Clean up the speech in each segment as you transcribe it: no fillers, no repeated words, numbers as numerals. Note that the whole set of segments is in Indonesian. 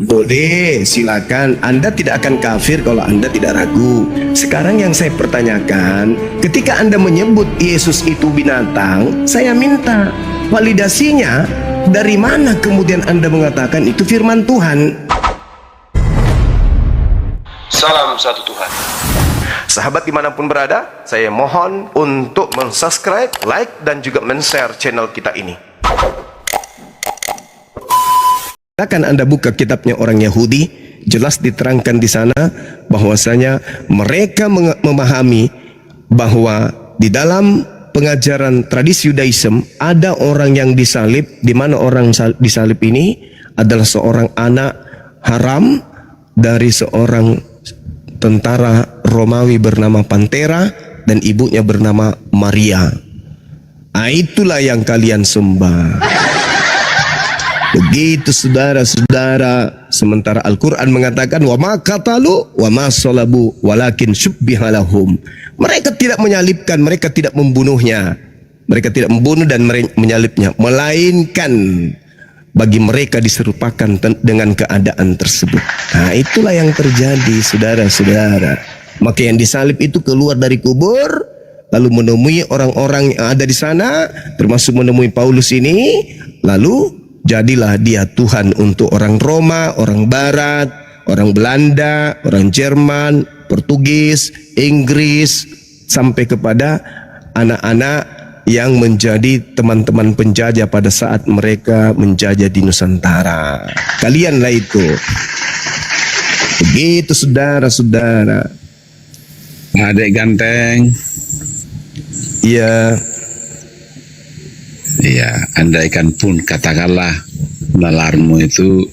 Boleh, silakan. Anda tidak akan kafir kalau Anda tidak ragu. Sekarang yang saya pertanyakan, ketika Anda menyebut Yesus itu binatang, saya minta validasinya. Dari mana kemudian Anda mengatakan itu firman Tuhan? Salam satu Tuhan. Sahabat dimanapun berada, saya mohon untuk subscribe, like, dan juga share channel kita ini. Akan Anda buka kitabnya orang Yahudi, jelas diterangkan di sana bahwasanya mereka memahami bahwa di dalam pengajaran tradisi Yudaism ada orang yang disalib, di mana orang disalib ini adalah seorang anak haram dari seorang tentara Romawi bernama Pantera dan ibunya bernama Maria. Itulah yang kalian sembah. Begitu saudara-saudara, sementara Al-Quran mengatakan wa ma qatalu wa ma salabu walakin syubbiha lahum. Mereka tidak menyalibkan, mereka tidak membunuhnya. Mereka tidak membunuh dan menyalibnya, melainkan bagi mereka diserupakan dengan keadaan tersebut. Nah, itulah yang terjadi saudara-saudara. Maka yang disalib itu keluar dari kubur, lalu menemui orang-orang yang ada di sana, termasuk menemui Paulus ini, lalu jadilah dia Tuhan untuk orang Roma, orang Barat, orang Belanda, orang Jerman, Portugis, Inggris, sampai kepada anak-anak yang menjadi teman-teman penjajah pada saat mereka menjajah di Nusantara. Kalianlah itu. Begitu saudara-saudara. Adik ganteng. Iya. Iya, andaikan pun katakanlah nalarmu itu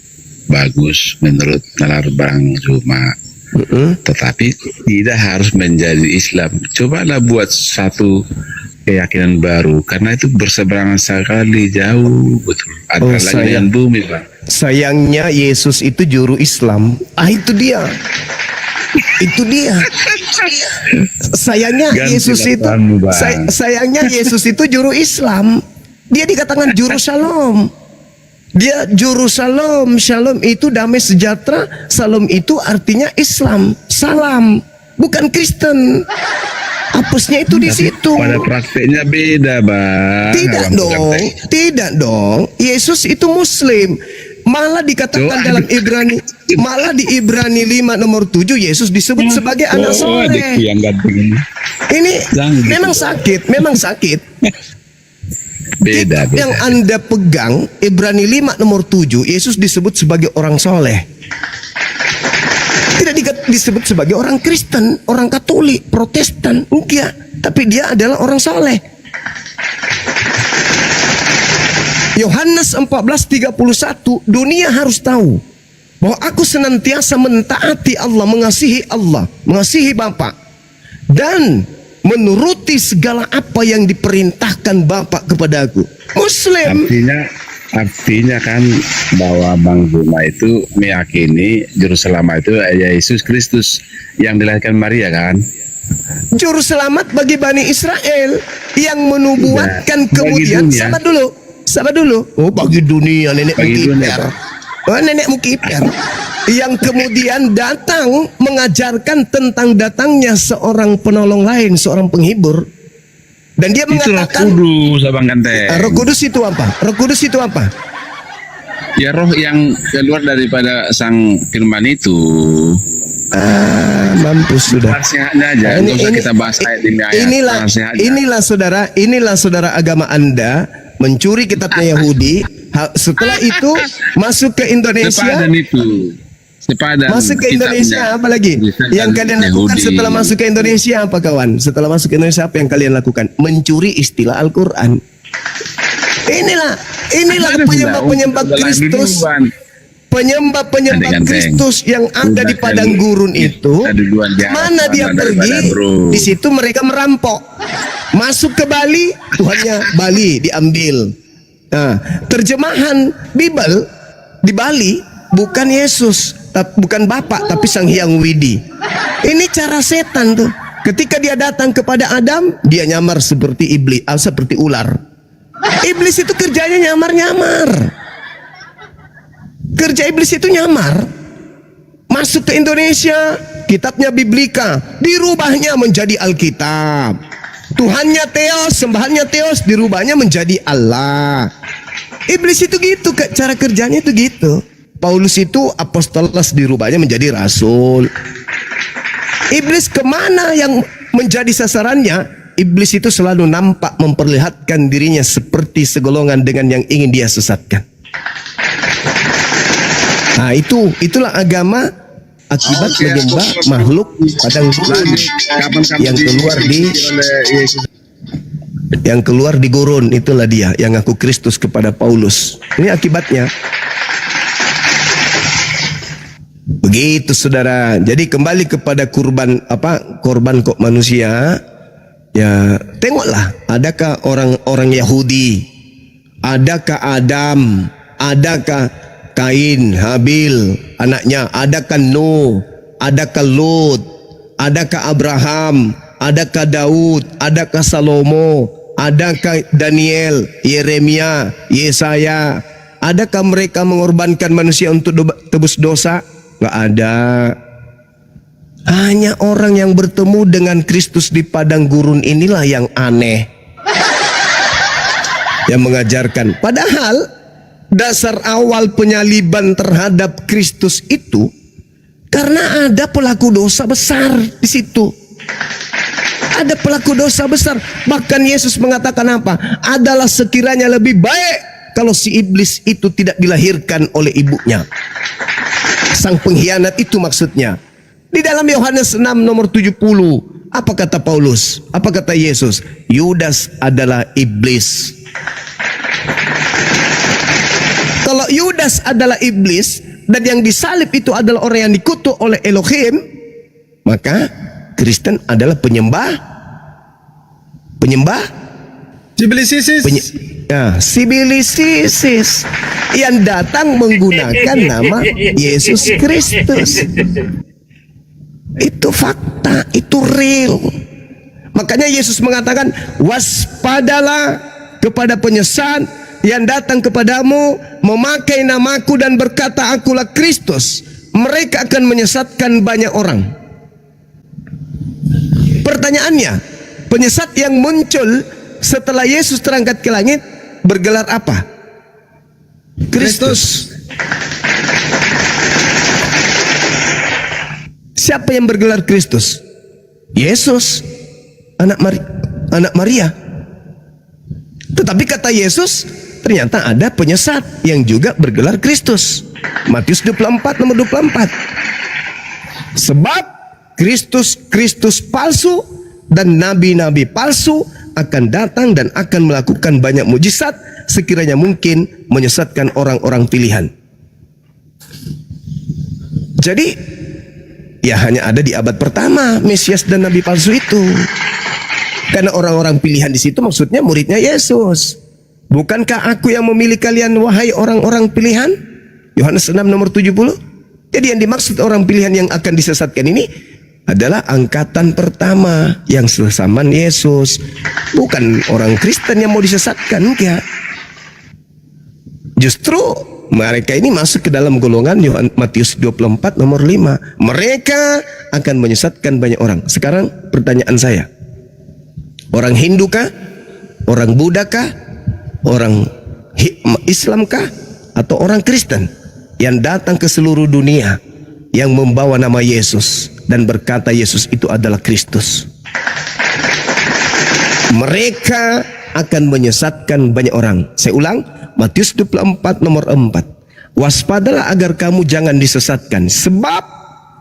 bagus menurut nalar Bang Zuma, tetapi tidak harus menjadi Islam. Cobalah buat satu keyakinan baru, karena itu berseberangan sekali, jauh betul antara langit dan bumi, Bang. Sayangnya Yesus itu juru Islam. Itu dia. Itu dia. Sayangnya Yesus itu sayangnya Yesus itu juru Islam. Dia dikatakan juru shalom. Dia juru shalom. Shalom itu damai sejahtera. Shalom itu artinya Islam. Salam, bukan Kristen. Hapusnya itu di situ. Pada prakteknya beda, Bang. Tidak dong. Tidak dong. Yesus itu Muslim. Malah dikatakan dalam Ibrani, malah di Ibrani 5 nomor 7 Yesus disebut sebagai anak soleh. Ini memang sakit, memang sakit. Beda. Yang Anda pegang Ibrani 5 nomor 7 Yesus disebut sebagai orang soleh. Tidak disebut sebagai orang Kristen, orang Katolik, Protestan, enggak. Tapi dia adalah orang soleh. Yohanes 14:31, dunia harus tahu bahwa aku senantiasa mentaati Allah, mengasihi Bapa, dan menuruti segala apa yang diperintahkan Bapa kepada aku. Muslim. Artinya kan bahwa Bang Zuma itu meyakini juru selamat itu Yesus Kristus yang dilahirkan Maria kan? Juru selamat bagi Bani Israel yang menubuatkan kemudian sabar dulu. Oh, bagi dunia nenekmu kiper. Oh, nenekmu kiper. Yang kemudian datang mengajarkan tentang datangnya seorang penolong lain, seorang penghibur. Dan dia mengatakan Roh Kudus, Abang Ganteng. Roh Kudus itu apa? Roh Kudus itu apa? Ya, roh yang keluar daripada sang firman itu. Mampus sudah. Nasihatnya aja. Ini kita bahas ayat demi ayat. Inilah saudara agama Anda mencuri kitabnya Yahudi. Setelah itu masuk ke Indonesia. Masuk ke Indonesia apa lagi? Yang kalian lakukan setelah masuk ke Indonesia apa, kawan? Setelah masuk ke Indonesia apa yang kalian lakukan? Mencuri istilah Al-Quran. Inilah penyembah-penyembah Kristus. Penyembah-penyembah Kristus yang ada di padang gurun itu, mana dia pergi? Di situ mereka merampok. Masuk ke Bali, Tuhannya Bali diambil. Nah, terjemahan Bible di Bali bukan Yesus, bukan Bapak, tapi Sang Hyang Widi. Ini cara setan tuh. Ketika dia datang kepada Adam, dia nyamar seperti iblis, seperti ular. Iblis itu kerjanya nyamar-nyamar. Kerja iblis itu nyamar. Masuk ke Indonesia, kitabnya Biblika, dirubahnya menjadi Alkitab. Tuhannya Theos, sembahannya Theos, dirubahnya menjadi Allah. Iblis itu gitu, cara kerjanya itu gitu. Paulus itu apostolos, dirubahnya menjadi rasul. Iblis kemana yang menjadi sasarannya? Iblis itu selalu nampak memperlihatkan dirinya seperti segolongan dengan yang ingin dia sesatkan. Nah itulah agama akibat menyembah makhluk padang gurun yang keluar di gurun. Itulah dia yang ngaku Kristus kepada Paulus. Ini akibatnya. Begitu saudara. Jadi kembali kepada korban kok manusia. Ya, tengoklah, adakah orang Yahudi? Adakah Adam? Adakah Kain, Habil, anaknya? Adakah Nuh? Adakah Lut? Adakah Abraham? Adakah Daud? Adakah Salomo? Adakah Daniel, Yeremia, Yesaya? Adakah mereka mengorbankan manusia untuk tebus dosa? Enggak ada. Hanya orang yang bertemu dengan Kristus di padang gurun inilah yang aneh, yang mengajarkan. Padahal dasar awal penyaliban terhadap Kristus itu karena ada pelaku dosa besar di situ. Ada pelaku dosa besar. Bahkan Yesus mengatakan apa? Adalah sekiranya lebih baik kalau si iblis itu tidak dilahirkan oleh ibunya. Sang pengkhianat itu maksudnya. Di dalam Yohanes 6 nomor 70, apa kata Paulus? Apa kata Yesus? Yudas adalah iblis. Kalau Yudas adalah iblis dan yang disalib itu adalah orang yang dikutuk oleh Elohim, maka Kristen adalah penyembah Sibilisisis yang datang menggunakan nama Yesus Kristus. Itu fakta, itu real. Makanya Yesus mengatakan, waspadalah kepada penyesat yang datang kepadamu memakai namaku dan berkata akulah Kristus. Mereka akan menyesatkan banyak orang. Pertanyaannya, penyesat yang muncul setelah Yesus terangkat ke langit bergelar apa? Kristus. Siapa yang bergelar Kristus? Yesus, anak Maria. Tetapi kata Yesus, ternyata ada penyesat yang juga bergelar Kristus. Matius 24 nomor 24. Sebab Kristus palsu dan nabi-nabi palsu akan datang dan akan melakukan banyak mujizat sekiranya mungkin menyesatkan orang-orang pilihan. Jadi ya hanya ada di abad pertama Mesias dan Nabi palsu itu. Karena orang-orang pilihan di situ maksudnya muridnya Yesus. Bukankah aku yang memilih kalian wahai orang-orang pilihan? Yohanes 6 nomor 70. Jadi yang dimaksud orang pilihan yang akan disesatkan ini adalah angkatan pertama yang sesaman Yesus. Bukan orang Kristen yang mau disesatkan, enggak. Justru mereka ini masuk ke dalam golongan Matius 24 nomor 5. Mereka akan menyesatkan banyak orang. Sekarang pertanyaan saya. Orang Hindu kah? Orang Buddha kah? Orang Islam kah? Atau orang Kristen yang datang ke seluruh dunia yang membawa nama Yesus dan berkata Yesus itu adalah Kristus? Mereka akan menyesatkan banyak orang. Saya ulang, Matius 24 nomor 4. Waspadalah agar kamu jangan disesatkan, sebab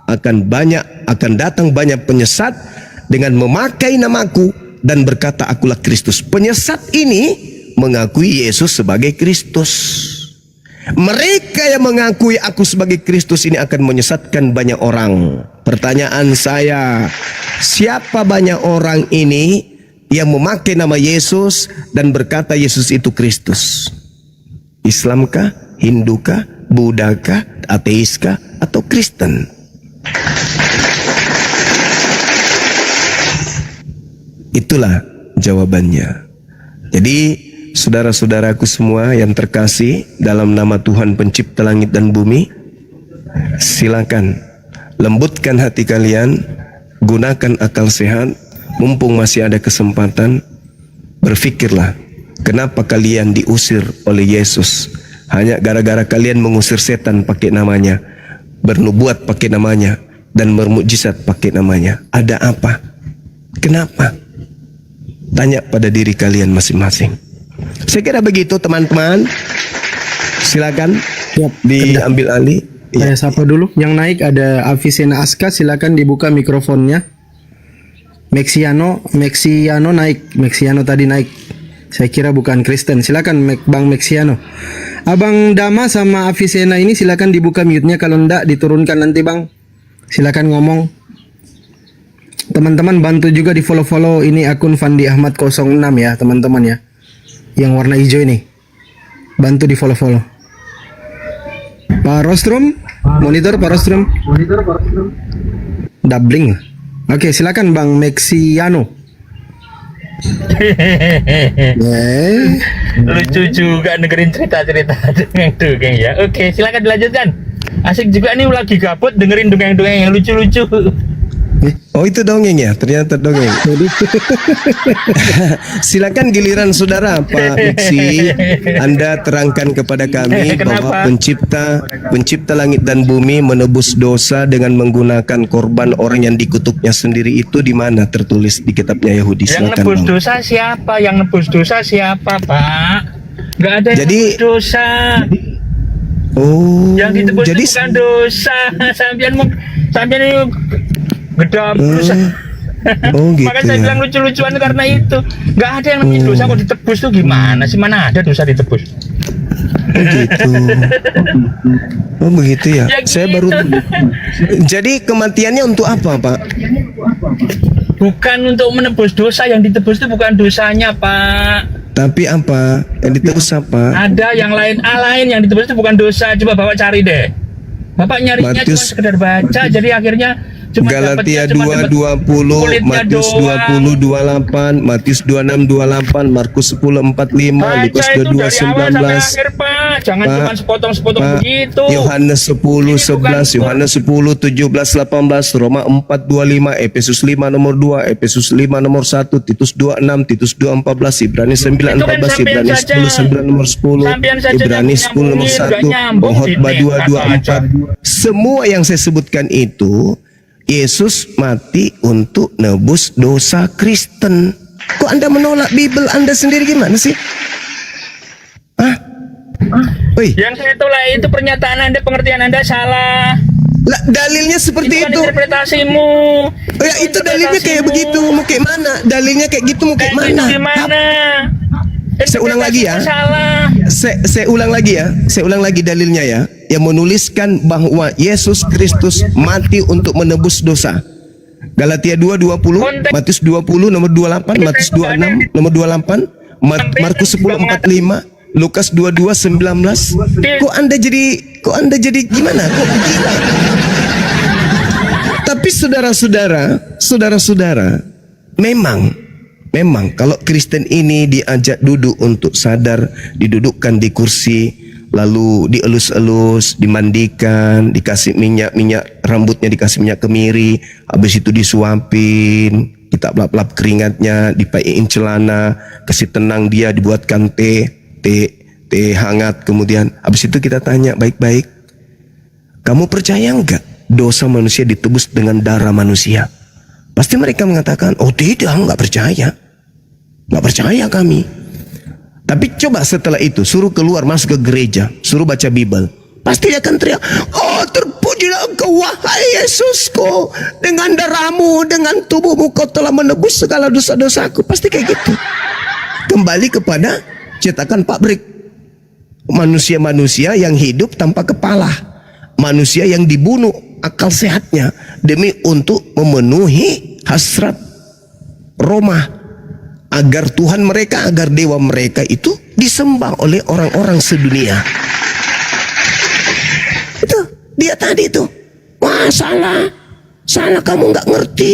akan datang banyak penyesat dengan memakai namaku dan berkata akulah Kristus. Penyesat ini mengakui Yesus sebagai Kristus. Mereka yang mengakui aku sebagai Kristus ini akan menyesatkan banyak orang. Pertanyaan saya, siapa banyak orang ini yang memakai nama Yesus dan berkata Yesus itu Kristus? Islamkah, Hindukah, Buddhakah, Ateiskah, atau Kristen? Itulah jawabannya. Jadi saudara-saudaraku semua yang terkasih dalam nama Tuhan pencipta langit dan bumi, silakan lembutkan hati kalian, gunakan akal sehat, mumpung masih ada kesempatan. Berfikirlah, kenapa kalian diusir oleh Yesus? Hanya gara-gara kalian mengusir setan pakai namanya, bernubuat pakai namanya, dan bermukjizat pakai namanya. Ada apa? Kenapa? Tanya pada diri kalian masing-masing. Saya kira begitu teman-teman. Silakan diambil alih. Saya sapa dulu. Yang naik ada Avicenna Aska, silakan dibuka mikrofonnya. Mexiano naik. Mexiano tadi naik. Saya kira bukan Kristen. Silakan Bang Mexiano. Abang Dama sama Avicenna ini silakan dibuka mute-nya, kalau enggak diturunkan nanti Bang. Silakan ngomong. Teman-teman bantu juga di follow ini akun Fandi Ahmad 06 ya teman-teman ya. Yang warna hijau ini. Bantu di follow. Pak Rostrum, monitor Pak Rostrum. Doubling. Oke, silakan Bang Mexiano. Lucu juga dengerin cerita-cerita dongeng-dongeng ya. Oke, silakan dilanjutkan. Asik juga nih, lagi gabut dengerin dongeng-dongeng yang lucu-lucu. Oh, itu dongeng ya? Ternyata dongeng. Silakan giliran saudara Pak Meksi. Anda terangkan kepada kami bahwa pencipta langit dan bumi menebus dosa dengan menggunakan korban orang yang dikutuknya sendiri, itu di mana tertulis di kitabnya Yahudi? Yang Silakan, nebus Bang. dosa siapa? Yang nebus dosa siapa, Pak? Nggak ada yang nebus dosa. Oh, Yang ditebus jadi itu bukan dosa. Sampian itu gedap dosa. Oh gitu. Makanya saya bilang lucu-lucuan karena itu. Nggak ada yang namanya dosa kok ditebus tuh gimana sih? Mana ada dosa ditebus? Oh gitu. Oh begitu ya. Ya Saya gitu. baru. Jadi kematiannya untuk apa, Pak? Bukan untuk menebus dosa, yang ditebus itu bukan dosanya, Pak. Tapi apa? Yang ditebus apa? Ada yang lain, lain yang ditebus itu bukan dosa. Coba Bapak cari deh. Bapak nyarinya cuma Matius- sekedar baca, jadi akhirnya cuma Galatia dapetnya cuma 2:20, kulitnya Matius doang. 20:28, Matius 26:28, Markus 10:45, Lukas Baca itu dari awal sampai 22:19, akhir, Pak. Jangan Pak, cuma sepotong-sepotong Pak, begitu. Yohanes 10:11, Yohanes 10:17-18, Roma 4:25, Efesus 5 nomor 2, Efesus 5 nomor 1, Titus 2:6, Titus 2:14, Ibrani 9:14, sampean Ibrani saja. 10:9 nomor 10, Sampean saja Ibrani yang 10 nomor nyambungin, 1, nggak nyambung, Khotbah dinekat 2:24. Semua yang saya sebutkan itu Yesus mati untuk nebus dosa Kristen. Kok Anda menolak Bible Anda sendiri gimana sih? Hah? Wih, Yang saya tolak itu pernyataan Anda, pengertian Anda salah. lah, dalilnya seperti Itu kan itu. interpretasimu. Oh ya, itu dalilnya kayak begitu. Mau kayak mana? Dalilnya kayak gitu mau kayak Kayak gitu mana? gimana? Saya ulang lagi ya. Interpretasimu salah. Saya ulang lagi ya. Saya ulang lagi dalilnya ya. Yang menuliskan bahwa Yesus Kristus mati untuk menebus dosa. Galatia 2:20, Matius 20 nomor 28, Matius 26 nomor 28, Markus 10:45, Lukas 22:19. Kok Anda jadi gimana? Kok gila? Tapi saudara-saudara, memang kalau Kristen ini diajak duduk untuk sadar, didudukkan di kursi, lalu dielus-elus, dimandikan, dikasih minyak rambutnya, dikasih minyak kemiri, habis itu disuapin, kita lap-lap keringatnya, dipaiin celana, kasih tenang dia, dibuatkan teh hangat, kemudian habis itu kita tanya baik-baik, kamu percaya enggak dosa manusia ditebus dengan darah manusia? Pasti mereka mengatakan, oh tidak, enggak percaya kami. Tapi coba setelah itu suruh keluar masuk ke gereja, suruh baca Bible, pasti dia akan teriak, oh terpujilah engkau wahai Yesusku, dengan darahmu, dengan tubuhmu kau telah menebus segala dosa-dosaku. Pasti kayak gitu. Kembali kepada cetakan pabrik, manusia-manusia yang hidup tanpa kepala, manusia yang dibunuh akal sehatnya demi untuk memenuhi hasrat Roma, agar Tuhan mereka, agar dewa mereka itu disembah oleh orang-orang sedunia. Itu dia tadi itu. Wah, salah kamu nggak ngerti.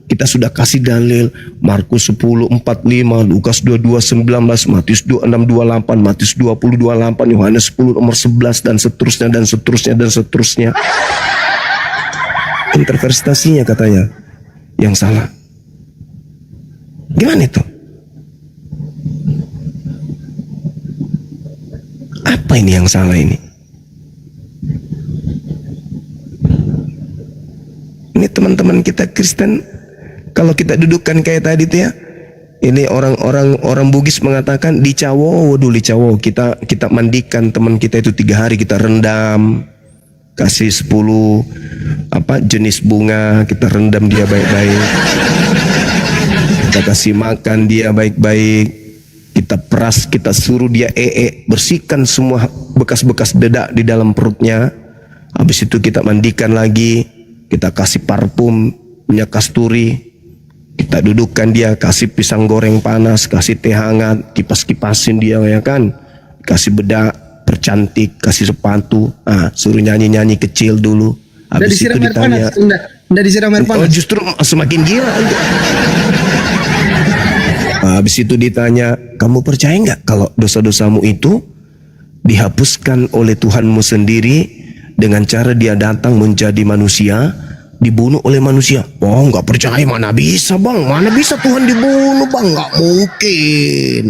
Kita sudah kasih dalil Markus 10:45, Lukas 22:19, Matius 26:28, Matius 20:28, Yohanes 10 nomor 11 dan seterusnya dan seterusnya dan seterusnya. Interpretasinya katanya yang salah. Gimana itu? Apa ini yang salah ini? Ini teman-teman kita Kristen, kalau kita dudukkan kayak tadi tuh ya, ini orang Bugis mengatakan dicawo kita mandikan teman kita itu 3 hari, kita rendam, kasih 10 jenis bunga, kita rendam dia baik-baik, kita kasih makan dia baik-baik, kita peras, kita suruh dia bersihkan semua bekas-bekas dedak di dalam perutnya. Habis itu kita mandikan lagi, kita kasih parfum minyak kasturi, kita dudukkan dia, kasih pisang goreng panas, kasih teh hangat, kipas-kipasin dia ya kan, kasih bedak, percantik, kasih sepatu, suruh nyanyi-nyanyi kecil dulu. Habis itu ditanya, Nggak disiram air panas. oh justru semakin gila. Habis itu ditanya, kamu percaya nggak kalau dosa-dosamu itu dihapuskan oleh Tuhanmu sendiri dengan cara dia datang menjadi manusia, dibunuh oleh manusia? Oh nggak percaya, mana bisa bang, mana bisa Tuhan dibunuh bang, nggak mungkin.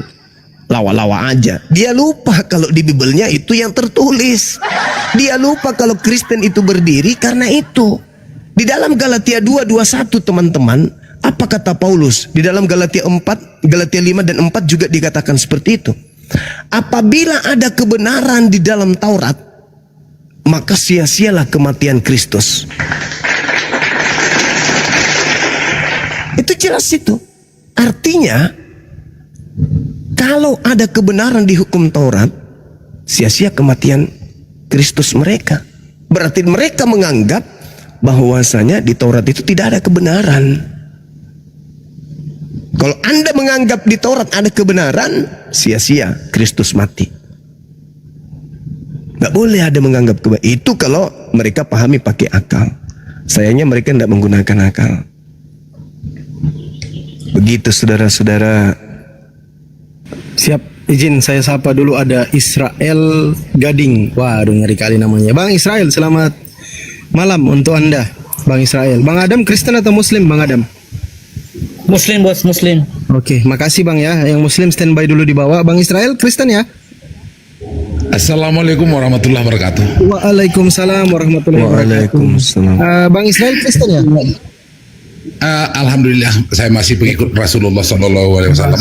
Lawa-lawa aja. Dia lupa kalau di Bibelnya itu yang tertulis. Dia lupa kalau Kristen itu berdiri karena itu. Di dalam Galatia 2:21 teman-teman, apa kata Paulus? Di dalam Galatia 5 dan 4 juga dikatakan seperti itu. Apabila ada kebenaran di dalam Taurat, maka sia-sialah kematian Kristus. Itu jelas itu. Artinya, kalau ada kebenaran di hukum Taurat, sia-sia kematian Kristus mereka. Berarti mereka menganggap bahwasanya di Taurat itu tidak ada kebenaran. Kalau Anda menganggap di Taurat ada kebenaran, sia-sia Kristus mati. Gak boleh ada menganggap kebenaran. Itu kalau mereka pahami pakai akal. Sayangnya mereka tidak menggunakan akal. Begitu saudara-saudara. Siap, izin saya sapa dulu, ada Israel Gading. Waduh, ngeri kali namanya. Bang Israel, selamat malam untuk Anda, Bang Israel. Bang Adam Kristen atau Muslim, Bang Adam? Muslim bos, Muslim. Oke, makasih Bang ya. Yang Muslim standby dulu di bawah. Bang Israel Kristen ya? Assalamualaikum warahmatullahi wabarakatuh. Waalaikumsalam warahmatullahi wabarakatuh. Waalaikumsalam. Bang Israel Kristen ya? Alhamdulillah saya masih pengikut Rasulullah SAW.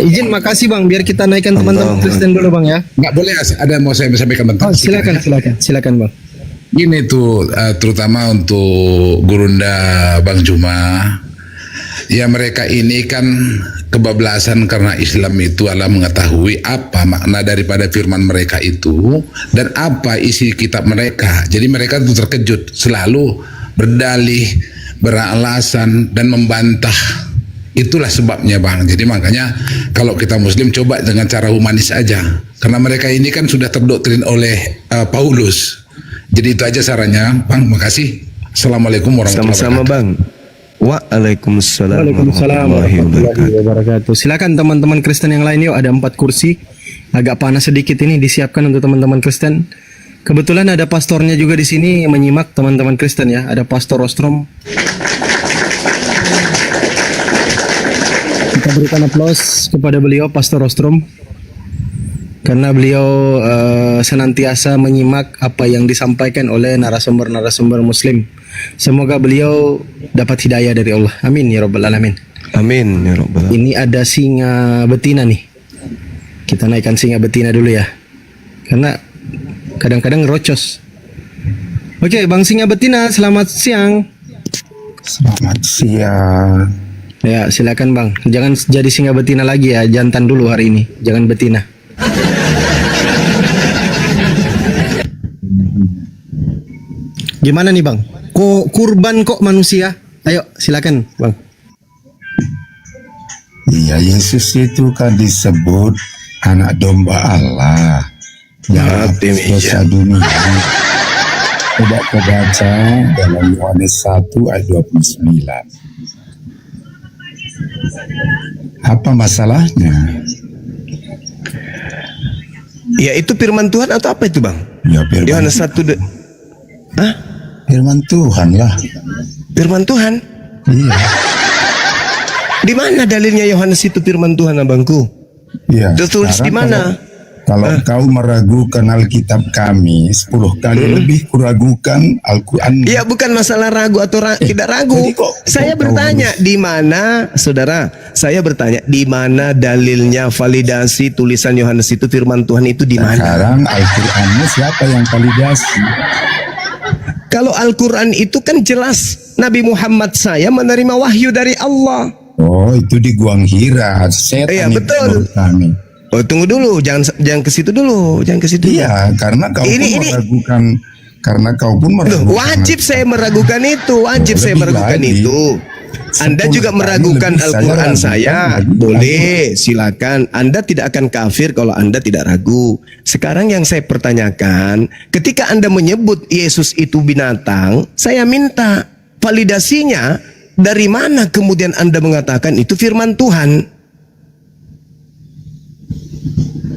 Izin, makasih Bang, biar kita naikkan teman-teman Kristen dulu Bang ya. Nggak boleh, ada yang mau saya sampaikan tentang. Oh, silakan Bang. Ini tuh terutama untuk Gurunda Bang Juma. Ya mereka ini kan kebablasan karena Islam itu adalah mengetahui apa makna daripada firman mereka itu dan apa isi kitab mereka. Jadi mereka tuh terkejut, selalu berdalih, beralasan dan membantah. Itulah sebabnya Bang. Jadi makanya kalau kita Muslim coba dengan cara humanis aja, karena mereka ini kan sudah terdoktrin oleh Paulus. Jadi itu aja sarannya Bang. Makasih. Assalamualaikum warahmatullahi Sama-sama wabarakatuh. Bang. Waalaikumsalam Waalaikumsalam warahmatullahi wabarakatuh. Silakan teman-teman Kristen yang lain, yuk, ada 4 kursi. Agak panas sedikit ini, disiapkan untuk teman-teman Kristen. Kebetulan ada pastornya juga di sini menyimak teman-teman Kristen ya. Ada Pastor Rostrom. Kita berikan aplaus kepada beliau, Pastor Rostrom, karena beliau senantiasa menyimak apa yang disampaikan oleh narasumber-narasumber Muslim. Semoga beliau dapat hidayah dari Allah. Amin ya rabbal alamin. Amin ya rabbal alamin. Ini ada singa betina nih. Kita naikkan singa betina dulu ya, karena kadang-kadang rocos. Oke, Bang Singa Betina, selamat siang. Selamat siang. Ya, silakan Bang. Jangan jadi singa betina lagi ya, jantan dulu hari ini. Jangan betina. Gimana nih Bang? Kok kurban kok manusia? Ayo, silakan Bang. Iya, Yesus itu kan disebut anak domba Allah yang Mati, dosa dunia. Coba kau baca dalam Yohanes 1 ayat 29. Apa masalahnya? Ya itu firman Tuhan atau apa itu, Bang? Ya firman, Yohanes 1 Hah? firman Tuhan lah. Firman Tuhan. Iya. Di mana dalilnya Yohanes itu firman Tuhan, abangku? Iya. Tertulis di Sekarang mana? Kalau kau meragukan Alkitab kami 10 kali lebih kuragukan Al-Quran. Ya bukan masalah ragu atau tidak ragu. jadi kok- Saya kok bertanya kau di mana, saudara? Saya bertanya di mana dalilnya validasi tulisan Yohanes itu firman Tuhan itu di mana? Sekarang Al-Qurannya siapa yang validasi? Kalau Al-Quran itu kan jelas Nabi Muhammad saya menerima wahyu dari Allah. Oh, itu di Guang Hira. Setan Iya, itu betul. menurut kami. Oh tunggu dulu, jangan ke situ dulu, jangan ke situ. dulu. Iya, karena kau Ini- pun ini- meragukan. Karena kau pun Loh, meragukan. wajib saya meragukan itu, wajib saya Lebih meragukan lagi. itu. Anda 10 juga kali meragukan lebih saya Al-Quran ragukan saya, lagi. boleh, silakan. Anda tidak akan kafir kalau Anda tidak ragu. Sekarang yang saya pertanyakan, ketika Anda menyebut Yesus itu binatang, saya minta validasinya dari mana kemudian Anda mengatakan itu firman Tuhan?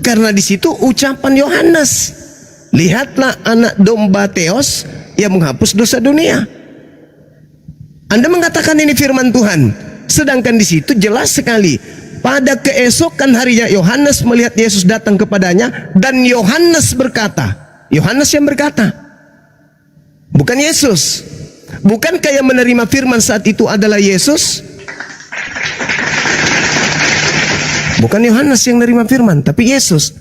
Karena di situ ucapan Yohanes, lihatlah anak domba Theos yang menghapus dosa dunia. Anda mengatakan ini firman Tuhan, sedangkan di situ jelas sekali pada keesokan harinya Yohanes melihat Yesus datang kepadanya dan Yohanes berkata, Yohanes yang berkata, bukan Yesus. Bukankah yang menerima firman saat itu adalah Yesus? Bukan Yohanes yang menerima firman, tapi Yesus.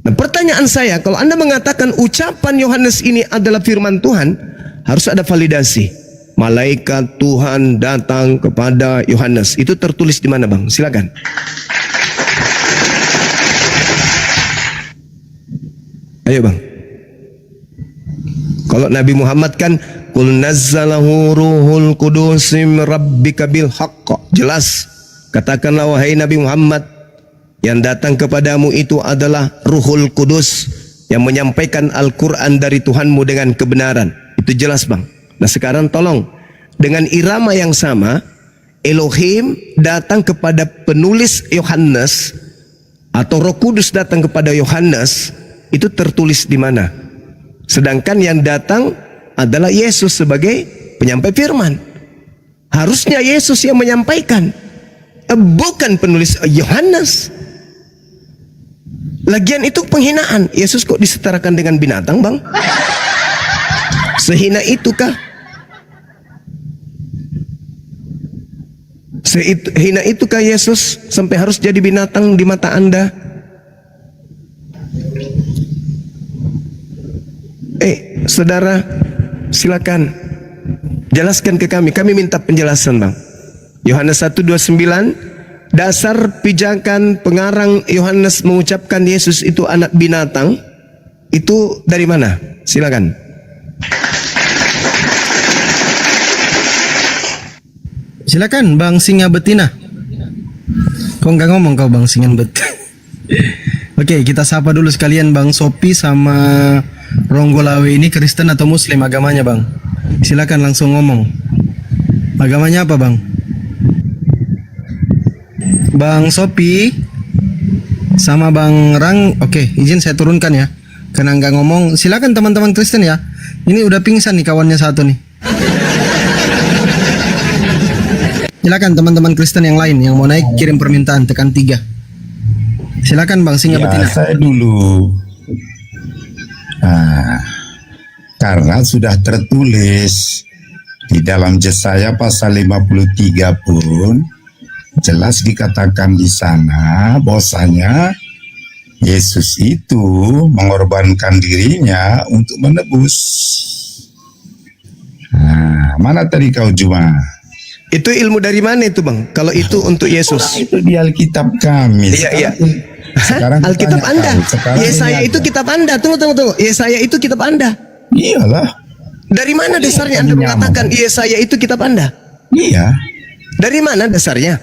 Nah, pertanyaan saya, kalau Anda mengatakan ucapan Yohanes ini adalah firman Tuhan, harus ada validasi. Malaikat Tuhan datang kepada Yohanes. Itu tertulis di mana, Bang? Silakan. Ayo, Bang. Kalau Nabi Muhammad kan Qul nazzalahu ruhul qudus min rabbika bil haqq. Jelas. Katakanlah wahai Nabi Muhammad, yang datang kepadamu itu adalah Ruhul Kudus yang menyampaikan Al-Quran dari Tuhanmu dengan kebenaran. Itu jelas, Bang. Nah sekarang tolong, dengan irama yang sama, Elohim datang kepada penulis Yohanes atau Roh Kudus datang kepada Yohanes, itu tertulis di mana? Sedangkan yang datang adalah Yesus sebagai penyampai firman. Harusnya Yesus yang menyampaikan, bukan penulis Yohanes. Lagian itu penghinaan. Yesus kok disetarakan dengan binatang, Bang? Sehina itukah? Sehina itukah Yesus sampai harus jadi binatang di mata Anda? Saudara, silakan jelaskan ke kami. Kami minta penjelasan, Bang. Yohanes 1:29, dasar pijakan pengarang Yohanes mengucapkan Yesus itu anak binatang, itu dari mana? Silakan. Silakan Bang Singa Betina. Kok nggak ngomong kau Bang Singa Betina? Oke, kita sapa dulu sekalian Bang Sopi sama Ronggolawe ini Kristen atau Muslim agamanya, Bang? Silakan langsung ngomong. Agamanya apa, Bang? Bang Sopi sama Bang Rang, oke, izin saya turunkan ya. Karena nggak ngomong, silakan teman-teman Kristen ya. Ini udah pingsan nih kawannya satu nih. Silakan teman-teman Kristen yang lain yang mau naik kirim permintaan tekan 3. Silakan Bang Singa Ya, Betina. saya dulu. Nah, karena sudah tertulis di dalam Yesaya pasal 53 pun jelas dikatakan di sana bahwasanya Yesus itu mengorbankan dirinya untuk menebus. Nah, mana tadi kau Juma? Itu ilmu dari mana itu, Bang? Kalau itu untuk Yesus. Itu di Alkitab kami. Iya, iya. Sekarang Alkitab tanya Anda. kau, sekarang Yesaya ini itu ada. kitab Anda. Tunggu. Yesaya itu kitab Anda. Iyalah. Dari mana dasarnya Anda mengatakan Yesaya itu kitab Anda? Iya. Dari mana dasarnya?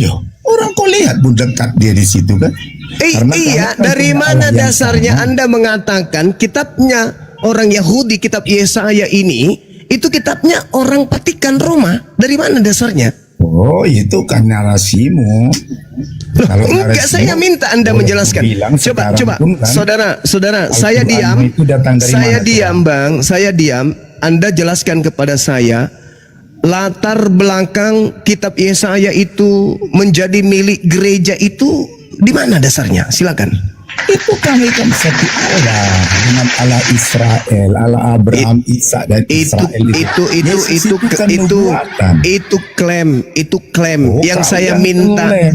Yo, orang kau lihat pun dekat dia di situ kan? Karena Iya, kamu kan dari punya mana Allah yang dasarnya sama. Anda mengatakan kitabnya orang Yahudi, kitab Yesaya ini, itu kitabnya orang Vatikan Roma? Dari mana dasarnya? Oh, itu kan narasimu. Kalau Enggak, narasimu, saya minta Anda boleh menjelaskan. kubilang Coba, sekarang coba, pun kan, saudara, saya Al-Quran diam. itu datang dari Saya mana, diam, Bang. Saya diam. Anda jelaskan kepada saya latar belakang kitab Yesaya itu menjadi milik gereja itu di mana dasarnya? Silakan. Itu kami kan satu Allah dengan Allah Israel, Allah Abraham, Ishak dan Israel. Yesus kan nubuatan. Itu klaim Oh, yang kau saya yang minta. klaim.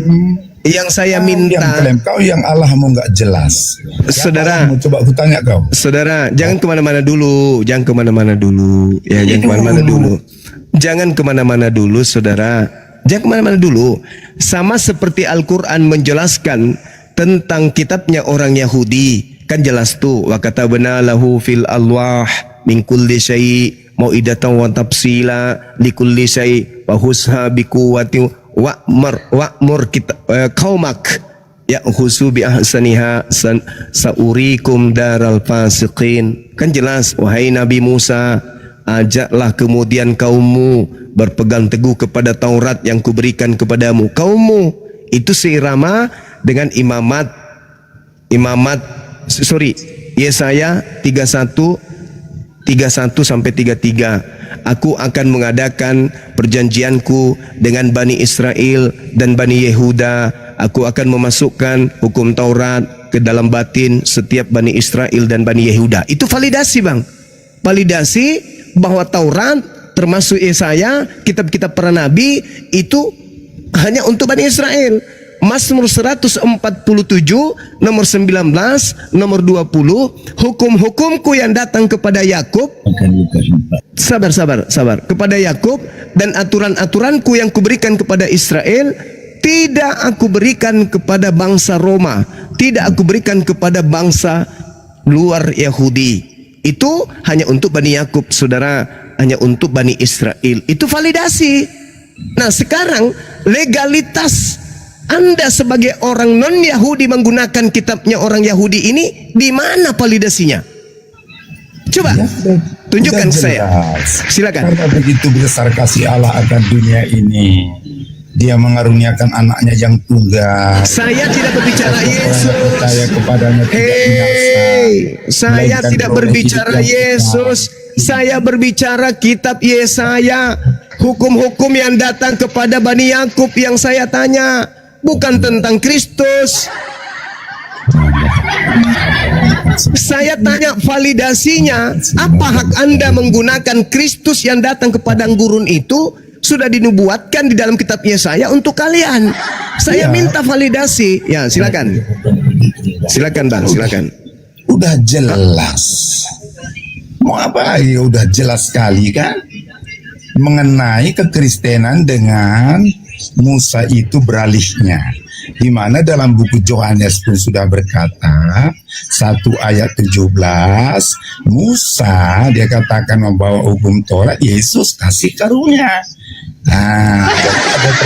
Yang saya Kau yang minta, klaim. Kau yang Allahmu nggak jelas. Saudara. Allahmu? Coba aku tanya kau. saudara, jangan kemana-mana dulu, jangan kemana-mana dulu, ya, jangan kemana-mana dulu, jangan kemana-mana dulu, saudara, jangan kemana-mana dulu. Sama seperti Al-Quran menjelaskan tentang kitabnya orang Yahudi, kan jelas tuh, wa katabna lahu fil alwah min kulli syai' mau'idatan wa tafsila li kulli syai' wa husha bi quwwati wa'mur kita qaumak ya husu bi ahsaniha saurikum daral fasiqin. Kan jelas, wahai Nabi Musa, ajaklah kemudian kaummu berpegang teguh kepada Taurat yang kuberikan kepadamu. Kaummu itu seirama dengan Yesaya 31 sampai 33. Aku akan mengadakan perjanjianku dengan Bani Israel dan Bani Yehuda. Aku akan memasukkan hukum Taurat ke dalam batin setiap Bani Israel dan Bani Yehuda. Itu validasi, Bang. Validasi bahwa Taurat termasuk Yesaya, kitab-kitab para nabi itu hanya untuk Bani Israel. Mazmur 147 nomor 19 nomor 20, hukum-hukumku yang datang kepada Yakub, sabar kepada Yakub, dan aturan-aturanku yang kuberikan kepada Israel tidak aku berikan kepada bangsa Roma, tidak aku berikan kepada bangsa luar Yahudi. Itu hanya untuk Bani Yakub, saudara, hanya untuk Bani Israel. Itu validasi. Nah, sekarang legalitas Anda sebagai orang non-Yahudi menggunakan kitabnya orang Yahudi ini, di mana validasinya? Coba tunjukkan ke saya. Silakan. Karena begitu besar kasih Allah akan dunia ini, Dia mengaruniakan anaknya yang tunggal. Saya tidak berbicara Yesus. Percaya kepadanya tidak binasa. Saya melainkan tidak beroleh berbicara hidup yang Yesus. Saya berbicara kitab Yesaya, hukum-hukum yang datang kepada Bani Yakub yang saya tanya, bukan tentang Kristus. Saya tanya validasinya, apa hak Anda menggunakan Kristus yang datang ke padang gurun itu sudah dinubuatkan di dalam kitab Yesaya untuk kalian. Saya minta validasi. Ya, silakan. Silakan, Bang, silakan. Udah jelas. Mau apa lagi? Udah jelas sekali kan? Mengenai kekristenan dengan Musa itu beralihnya. Di mana dalam buku Yohanes pun sudah berkata 1 ayat 17, Musa dia katakan membawa hukum Taurat, Yesus kasih karunia. Nah,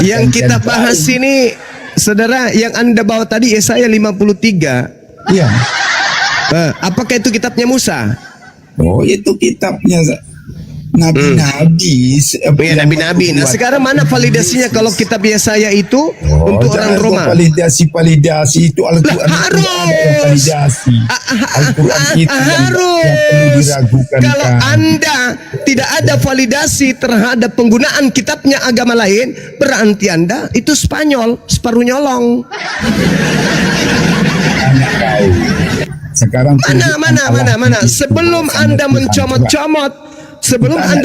yang kita bahas ini, saudara, yang Anda bawa tadi Yesaya 53. Iya. Apakah itu kitabnya Musa? Oh, itu kitabnya nabi-nabi. Nabi-nabi. Nah, sekarang mana validasinya kalau kitab Yesaya itu untuk orang Roma? Validasi itu Al-Quran harus. Validasi. Al-Quran itu yang perlu diragukan. Kalau Anda tidak ada validasi terhadap penggunaan kitabnya agama lain, berarti Anda itu Spanyol, separuh nyolong. Sekarang mana? Sebelum Anda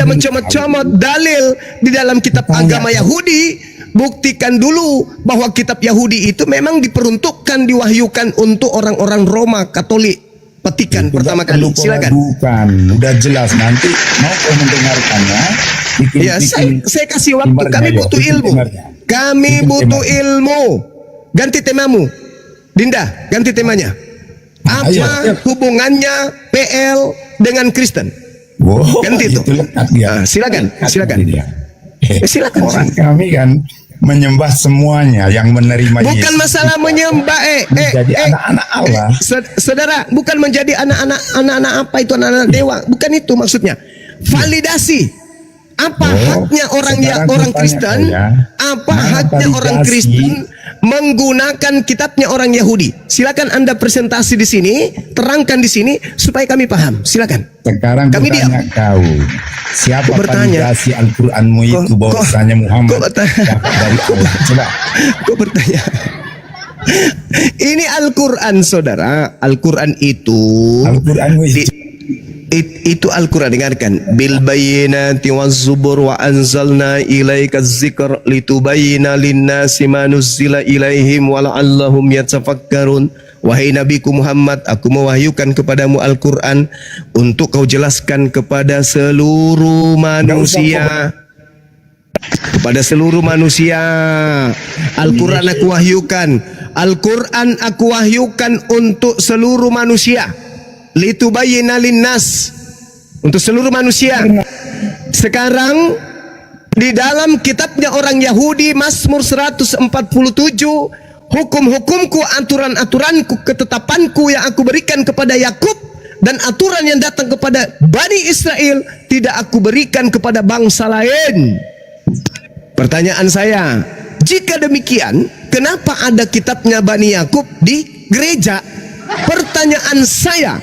mencomot dalil di dalam kitab agama Yahudi, buktikan dulu bahwa kitab Yahudi itu memang diperuntukkan, diwahyukan untuk orang-orang Roma Katolik. Petikan pertama kali. Silakan. Bukan, udah jelas. Nanti mau kau mendengarkannya. Ya, saya kasih waktu. Kami butuh ilmu. Kami butuh ilmu. Ganti temamu, Dinda. Ganti temanya. Apa hubungannya PL dengan Kristen? Wow, Ganti itu. Silakan. Silakan. Orang kami kan menyembah semuanya yang menerima Bukan Yesus. masalah menyembah. Menjadi anak-anak Allah. Saudara, bukan menjadi anak-anak apa itu, anak-anak dewa. Bukan itu maksudnya. Validasi. Apa Oh, haknya orang sekarang orang kau Kristen? tanya saya, Apa mana haknya orang validasi? Kristen menggunakan kitabnya orang Yahudi? Silakan Anda presentasi di sini, terangkan di sini supaya kami paham. Silakan. Sekarang Kami bertanya kau, siapa Kau bertanya. validasi Al-Quranmu itu bahwasanya Muhammad kau bertanya. dapat dari Allah? Coba. Kok bertanya? Ini Al-Quran, saudara. Al-Quran itu Al-Quranmu itu itu Al-Quran, dengarkan. Bil bayyinati waz zubur wa anzalna ilaika dzikra litubayyana lin-nasi ma nuzzila ilaihim wa la'allahum yatafakkarun. Wahai Nabiku Muhammad, aku mewahyukan kepadamu Al-Quran untuk kau jelaskan kepada seluruh manusia. Kepada seluruh manusia. Al-Quran aku wahyukan. Al-Quran aku wahyukan untuk seluruh manusia. Litubayyana linnas, untuk seluruh manusia. Sekarang di dalam kitabnya orang Yahudi Mazmur 147, hukum-hukumku, aturan-aturanku, ketetapanku yang aku berikan kepada Yakub dan aturan yang datang kepada Bani Israel tidak aku berikan kepada bangsa lain. Pertanyaan saya, jika demikian, kenapa ada kitabnya Bani Yakub di gereja? Pertanyaan saya,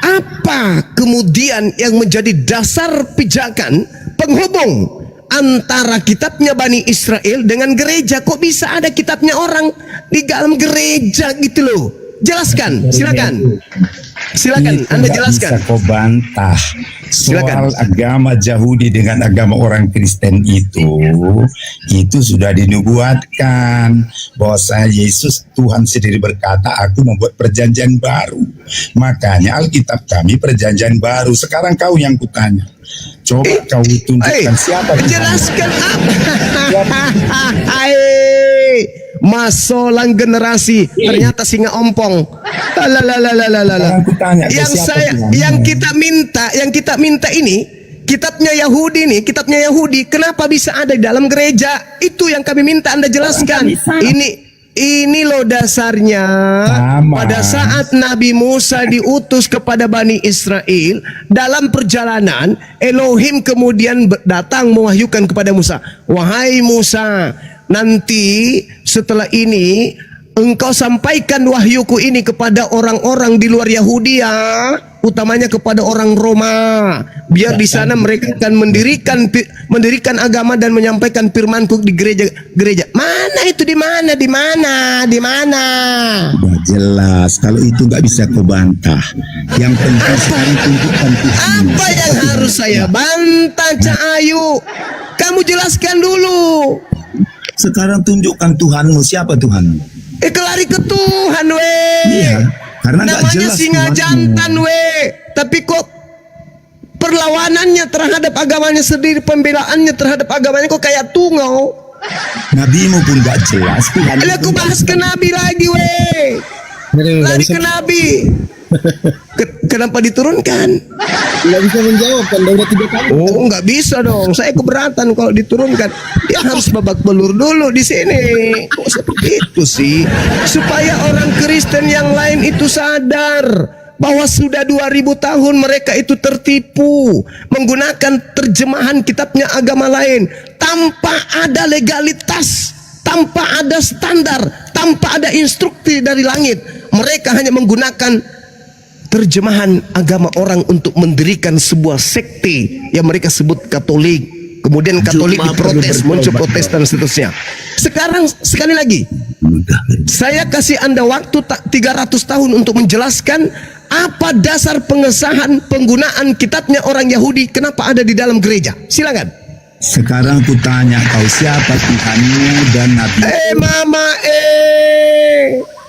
apa kemudian yang menjadi dasar pijakan penghubung antara kitabnya Bani Israel dengan gereja? Kok bisa ada kitabnya orang di dalam gereja gitu loh? Jelaskan, silakan. Silakan, itu Anda nggak jelaskan. bisa kau bantah. Silakan. Soal agama Yahudi dengan agama orang Kristen itu sudah dinubuatkan bahwa Yesus Tuhan sendiri berkata, aku membuat perjanjian baru. Makanya Alkitab kami perjanjian baru. Sekarang kau yang kutanya, coba kau tunjukkan siapa Tuhan. Jelaskan apa? Masolang generasi ternyata singa ompong. Sekarang kutanya, Yang kita minta ini kitabnya Yahudi nih, kitabnya Yahudi. Kenapa bisa ada di dalam gereja? Itu yang kami minta Anda jelaskan. Ini loh dasarnya. Sama. Pada saat Nabi Musa diutus kepada Bani Israel dalam perjalanan, Elohim kemudian datang mewahyukan kepada Musa, wahai Musa, nanti setelah ini engkau sampaikan wahyuku ini kepada orang-orang di luar Yahudi ya, utamanya kepada orang Roma, biar di sana mereka akan mendirikan agama dan menyampaikan firmanku di gereja. Mana itu, di mana? Udah jelas, kalau itu nggak bisa kau bantah. Yang penting sekarang tunjukkan Tuhan. Apa yang harus saya bantah, Cak Ayu? Kamu jelaskan dulu. Sekarang tunjukkan Tuhanmu, siapa Tuhanmu? Kelari ke Tuhan, weh. Iya, karena nggak Namanya jelas singa Tuhanmu. jantan, weh. Tapi kok perlawanannya terhadap agamanya sendiri, pembelaannya terhadap agamanya kok kayak tungau. Nabimu pun nggak jelas Tuhan. Ayo aku bahas ke Nabi lagi, weh. Lari ke Nabi. Kenapa diturunkan? Nggak bisa menjawab kan, udah 3 kali. Oh, nggak bisa dong. Saya keberatan kalau diturunkan. Dia harus babak belur dulu di sini. Kok seperti itu sih? Supaya orang Kristen yang lain itu sadar bahwa sudah 2000 tahun mereka itu tertipu menggunakan terjemahan kitabnya agama lain tanpa ada legalitas, tanpa ada standar, tanpa ada instruksi dari langit. Mereka hanya menggunakan terjemahan agama orang untuk mendirikan sebuah sekte yang mereka sebut Katolik. Kemudian Katolik diprotes, muncul Protestan dan seterusnya. Sekarang sekali lagi, saya kasih Anda waktu 300 tahun untuk menjelaskan apa dasar pengesahan penggunaan kitabnya orang Yahudi, kenapa ada di dalam gereja. Silakan. Sekarang ku tanya kau, siapa Tuhanmu dan Nabi? Mama,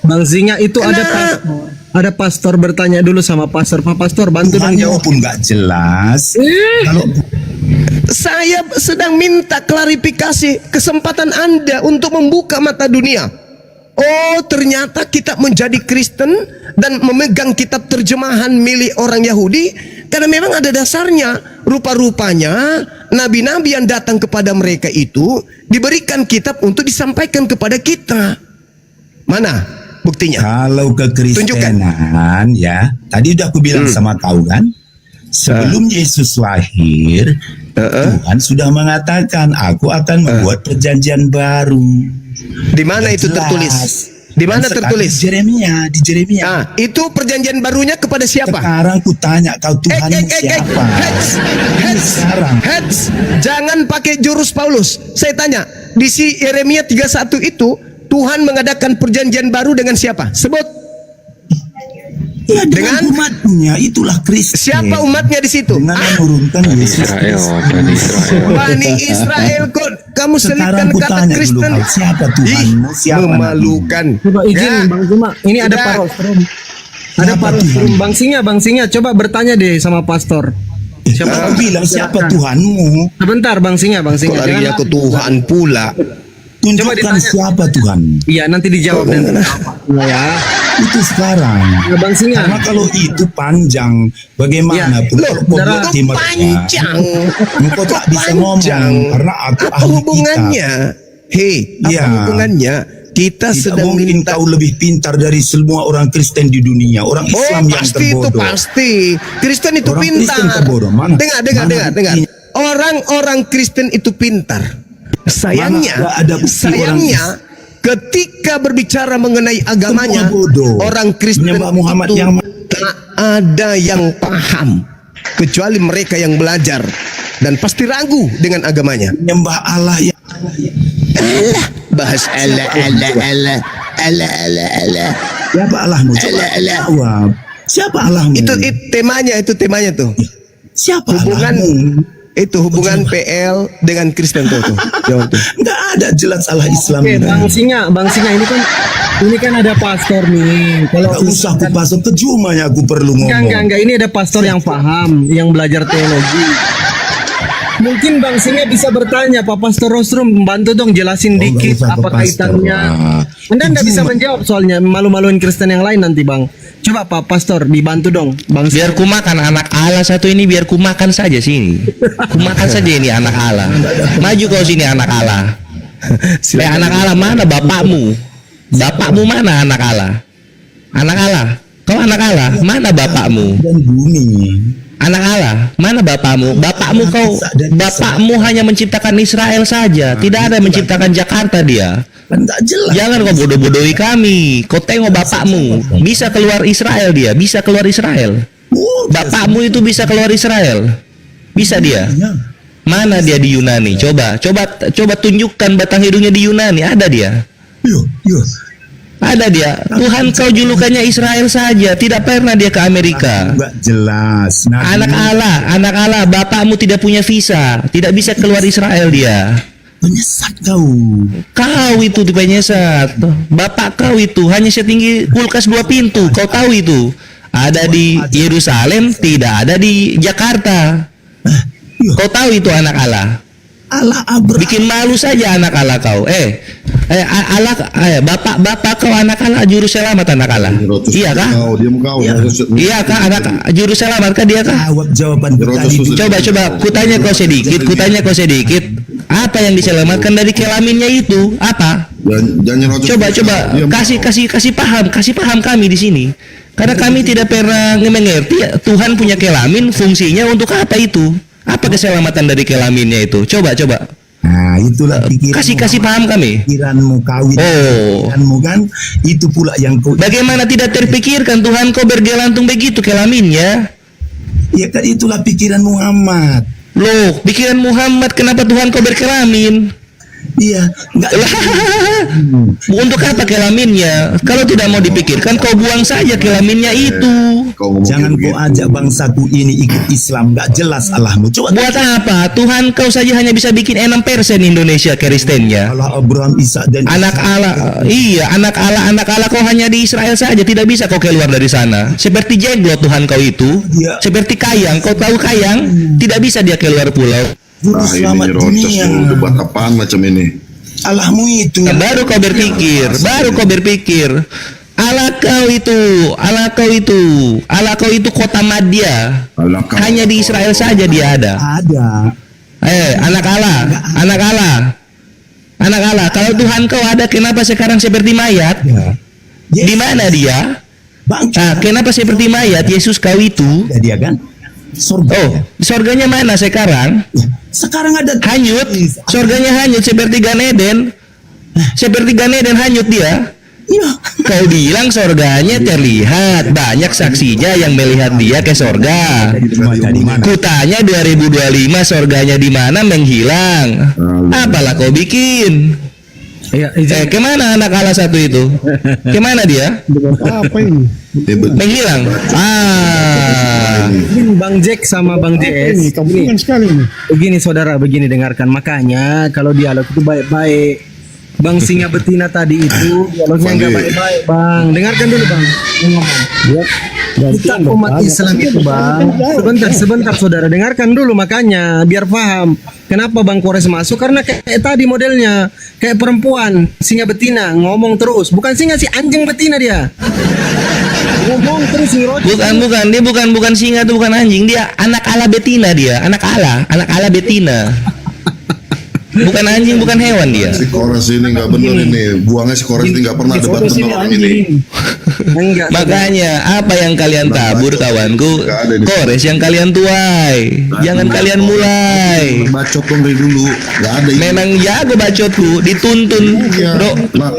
Bang Zinga itu Kenapa? ada pastor bertanya dulu sama pastor. Pak Pastor bantu dong Tuhanmu jawab. pun nggak jelas. Kalau saya sedang minta klarifikasi, kesempatan Anda untuk membuka mata dunia. Oh, ternyata kita menjadi Kristen dan memegang kitab terjemahan milik orang Yahudi karena memang ada dasarnya. Rupa-rupanya nabi-nabi yang datang kepada mereka itu diberikan kitab untuk disampaikan kepada kita. Mana buktinya? Kalau kekristenan ya, tadi udah aku bilang sama kau kan, sebelum Yesus lahir Tuhan sudah mengatakan, aku akan membuat perjanjian baru. Di mana itu Jelas. tertulis? Di mana Dan tertulis? Di Yeremia. Ah, itu perjanjian barunya kepada siapa? Sekarang ku tanya kau, Tuhanmu siapa? Sekarang. Heads, jangan pakai jurus Paulus. Saya tanya, di si Yeremia 31 itu Tuhan mengadakan perjanjian baru dengan siapa? Sebut. Ya, dengan Dengan- umatnya, itulah Kristen. Siapa umatnya di situ? Dengan Ah, menurunkan Yesus. Bani Israel. Kamu Sekarang selipkan ku kata tanya dulu Kristen. kau, siapa Tuhanmu? Ih, Siapa memalukan. Coba izin Ya. Bang Juma, ini ada Tidak. parostrum. Ada Siapa parostrum. Tuhan? Bang Singa, coba bertanya deh sama pastor. Siapa kau bilang siapa Tuhanmu? Sebentar Bang Singa. Kok lari Jangan- dia ke Tuhan pula? Tunjukkan ditanya. siapa Tuhan. Iya, nanti dijawab nanti. Ya. Itu sekarang. Ya, Bang Singa. Karena kalau itu panjang, bagaimanapun Ya. kalau kau Saudara, buat timurnya, Panjang. engkau tak bisa ngomong Panjang. karena aku Apa ahli hubungannya? Hei, apa Ya. hubungannya? Kita Tidak sedang mungkin minta. kau lebih pintar dari semua orang Kristen di dunia. Orang Oh, Islam yang pasti itu terbodoh. pasti. Kristen itu Orang pintar. Kristen terbodoh. Mana? Dengar. Mana buktinya? Orang-orang Kristen itu pintar. Sayangnya, Mana ada bukti ketika berbicara mengenai agamanya, Semua bodoh. orang Kristen Menyembah Muhammad itu yang- tak ada yang paham kecuali mereka yang belajar dan pasti ragu dengan agamanya. Menyembah Allah yang Bahas Allah. siapa Allahmu? Coba Allah. jawab. Siapa Allahmu? Itu temanya tuh. Siapa Hubungan Allahmu? hubungan PL dengan Kristen tuh. Jawab tuh. Enggak ada jelas Allah Islam. Oke, Bang Singa ini kan ada pastor nih. Kalau Enggak usah aku pasuk ke Jumanya aku perlu ngomong. enggak, ini ada pastor yang paham, yang belajar teologi. Mungkin Bang Singa bisa bertanya, Pak Pastor Rostrum, bantu dong jelasin nggak dikit usah ke apa pastor. kaitannya. Wah. Anda enggak bisa Cuma- menjawab soalnya malu-maluin Kristen yang lain nanti, Bang. Coba Pak Pastor dibantu dong, Bang. Biar ku makan anak Allah satu ini, biar ku makan saja sini. Ku makan saja ini anak Allah. Maju kau sini anak Allah. Anak Allah mana bapakmu? Bapakmu mana anak Allah? Anak Allah. Kau anak Allah, mana bapakmu? Dan bumi. Anak Allah, mana bapakmu? Bapakmu hanya menciptakan Israel saja, tidak ada yang menciptakan Jakarta dia. Kan enggak jelas. Jangan kau bodoh-bodohi kami. Kau tengok bapakmu, bisa keluar Israel dia, bisa keluar Israel. Oh, Bapakmu itu bisa keluar Israel, bisa dia. biasanya. Mana dia di Yunani? Coba tunjukkan batang hidungnya di Yunani. Ada dia. Yo. Ada dia. Tuhan kau julukannya Israel saja, tidak pernah dia ke Amerika. Enggak jelas. Nabi Anak Allah, bapakmu tidak punya visa, tidak bisa keluar Israel dia. penyesat kau. Kau itu penyesat. Bapak kau itu hanya setinggi kulkas 2 pintu. Kau tahu itu. Ada di Yerusalem, tidak ada di Jakarta. Kau tahu itu anak Allah. Allah Abraham. Bikin malu saja anak Allah kau. Bapak kau anak Allah juru selamat anak Allah. Iya kah? Iya kah anak juru selamat kah dia kah? Jawab jawaban tadi. Coba kutanya kau sedikit. Apa yang diselamatkan dari kelaminnya itu? Apa? Coba kasih paham kami di sini. Karena kami tidak pernah mengerti Tuhan punya kelamin, fungsinya untuk apa itu? Apa keselamatan dari kelaminnya itu? Coba. Nah, itulah pikiran. Kasih paham kami. Pikiranmu kawin. Oh. Pikiranmu kan itu pula yang kau. Bagaimana tidak terpikirkan Tuhan kau bergelantung begitu kelaminnya? Ya kan itulah pikiran Muhammad. Loh, pikiran Muhammad kenapa Tuhan kau berkelamin? Iya, enggak. Untuk apa kelaminnya? Kalau tidak mau dipikirkan kau buang saja kelaminnya itu. Jangan kau ajak bangsaku ini ikut Islam, enggak jelas Allahmu. Coba Buat apa? Tuhan kau saja hanya bisa bikin 6% Indonesia Kristennya. Allah Abraham, Ishak dan Anak Allah kau hanya di Israel saja, tidak bisa kau keluar dari sana. Seperti jeglot Tuhan kau itu, Ya. seperti kayang. Kau tahu kayang? Tidak bisa dia keluar pulau. Juru selamat dunia. buat apaan macam ini? Allahmu itu. Nah, baru kau berpikir. Allah kau itu kota Madya. Hanya di Israel saja dia ada. Ada. Anak Allah. Kalau Tuhan kau ada, kenapa sekarang seperti mayat? Ya. Di mana dia? Bangkit. Kenapa seperti mayat Yesus kau itu? Ada dia kan? Surga. Oh, surganya mana sekarang? Ya, Sekarang ada Hanyut, surganya hanyut seperti Gan Eden. Seperti Gan Eden hanyut dia. Iya. Kau bilang surganya terlihat, banyak saksinya yang melihat dia ke surga. Kutanya 2025 surganya di mana menghilang. Apalah kau bikin? Iya, Kemana anak Allah satu itu? Kemana dia? apa ini? Menghilang. Bang Jack sama Bang JS. Begini saudara, begini dengarkan. Makanya kalau dialog itu baik-baik. Bang Singa Betina tadi itu dialognya nggak baik-baik, Bang. Dengarkan dulu, Bang. Kita umat Islam itu, Bang. Sebentar saudara, dengarkan dulu makanya biar paham. Kenapa Bang Kores masuk? Karena kayak tadi modelnya, kayak perempuan singa betina ngomong terus. Bukan singa sih, anjing betina dia. Ngomong terus Bukan, dia bukan singa tuh, bukan anjing, dia anak Allah betina dia, anak Allah betina. Bukan anjing, bukan hewan dia. Si Kores ini nggak bener ini. Buangnya si Kores ini nggak pernah debat bener orang ini. Enggak. Makanya apa yang kalian tabur kawanku, Kores yang kalian tuai. Jangan kalian mulai. Bacot dong dari dulu. Nggak ada ini. Memang jago bacotku, dituntun ro,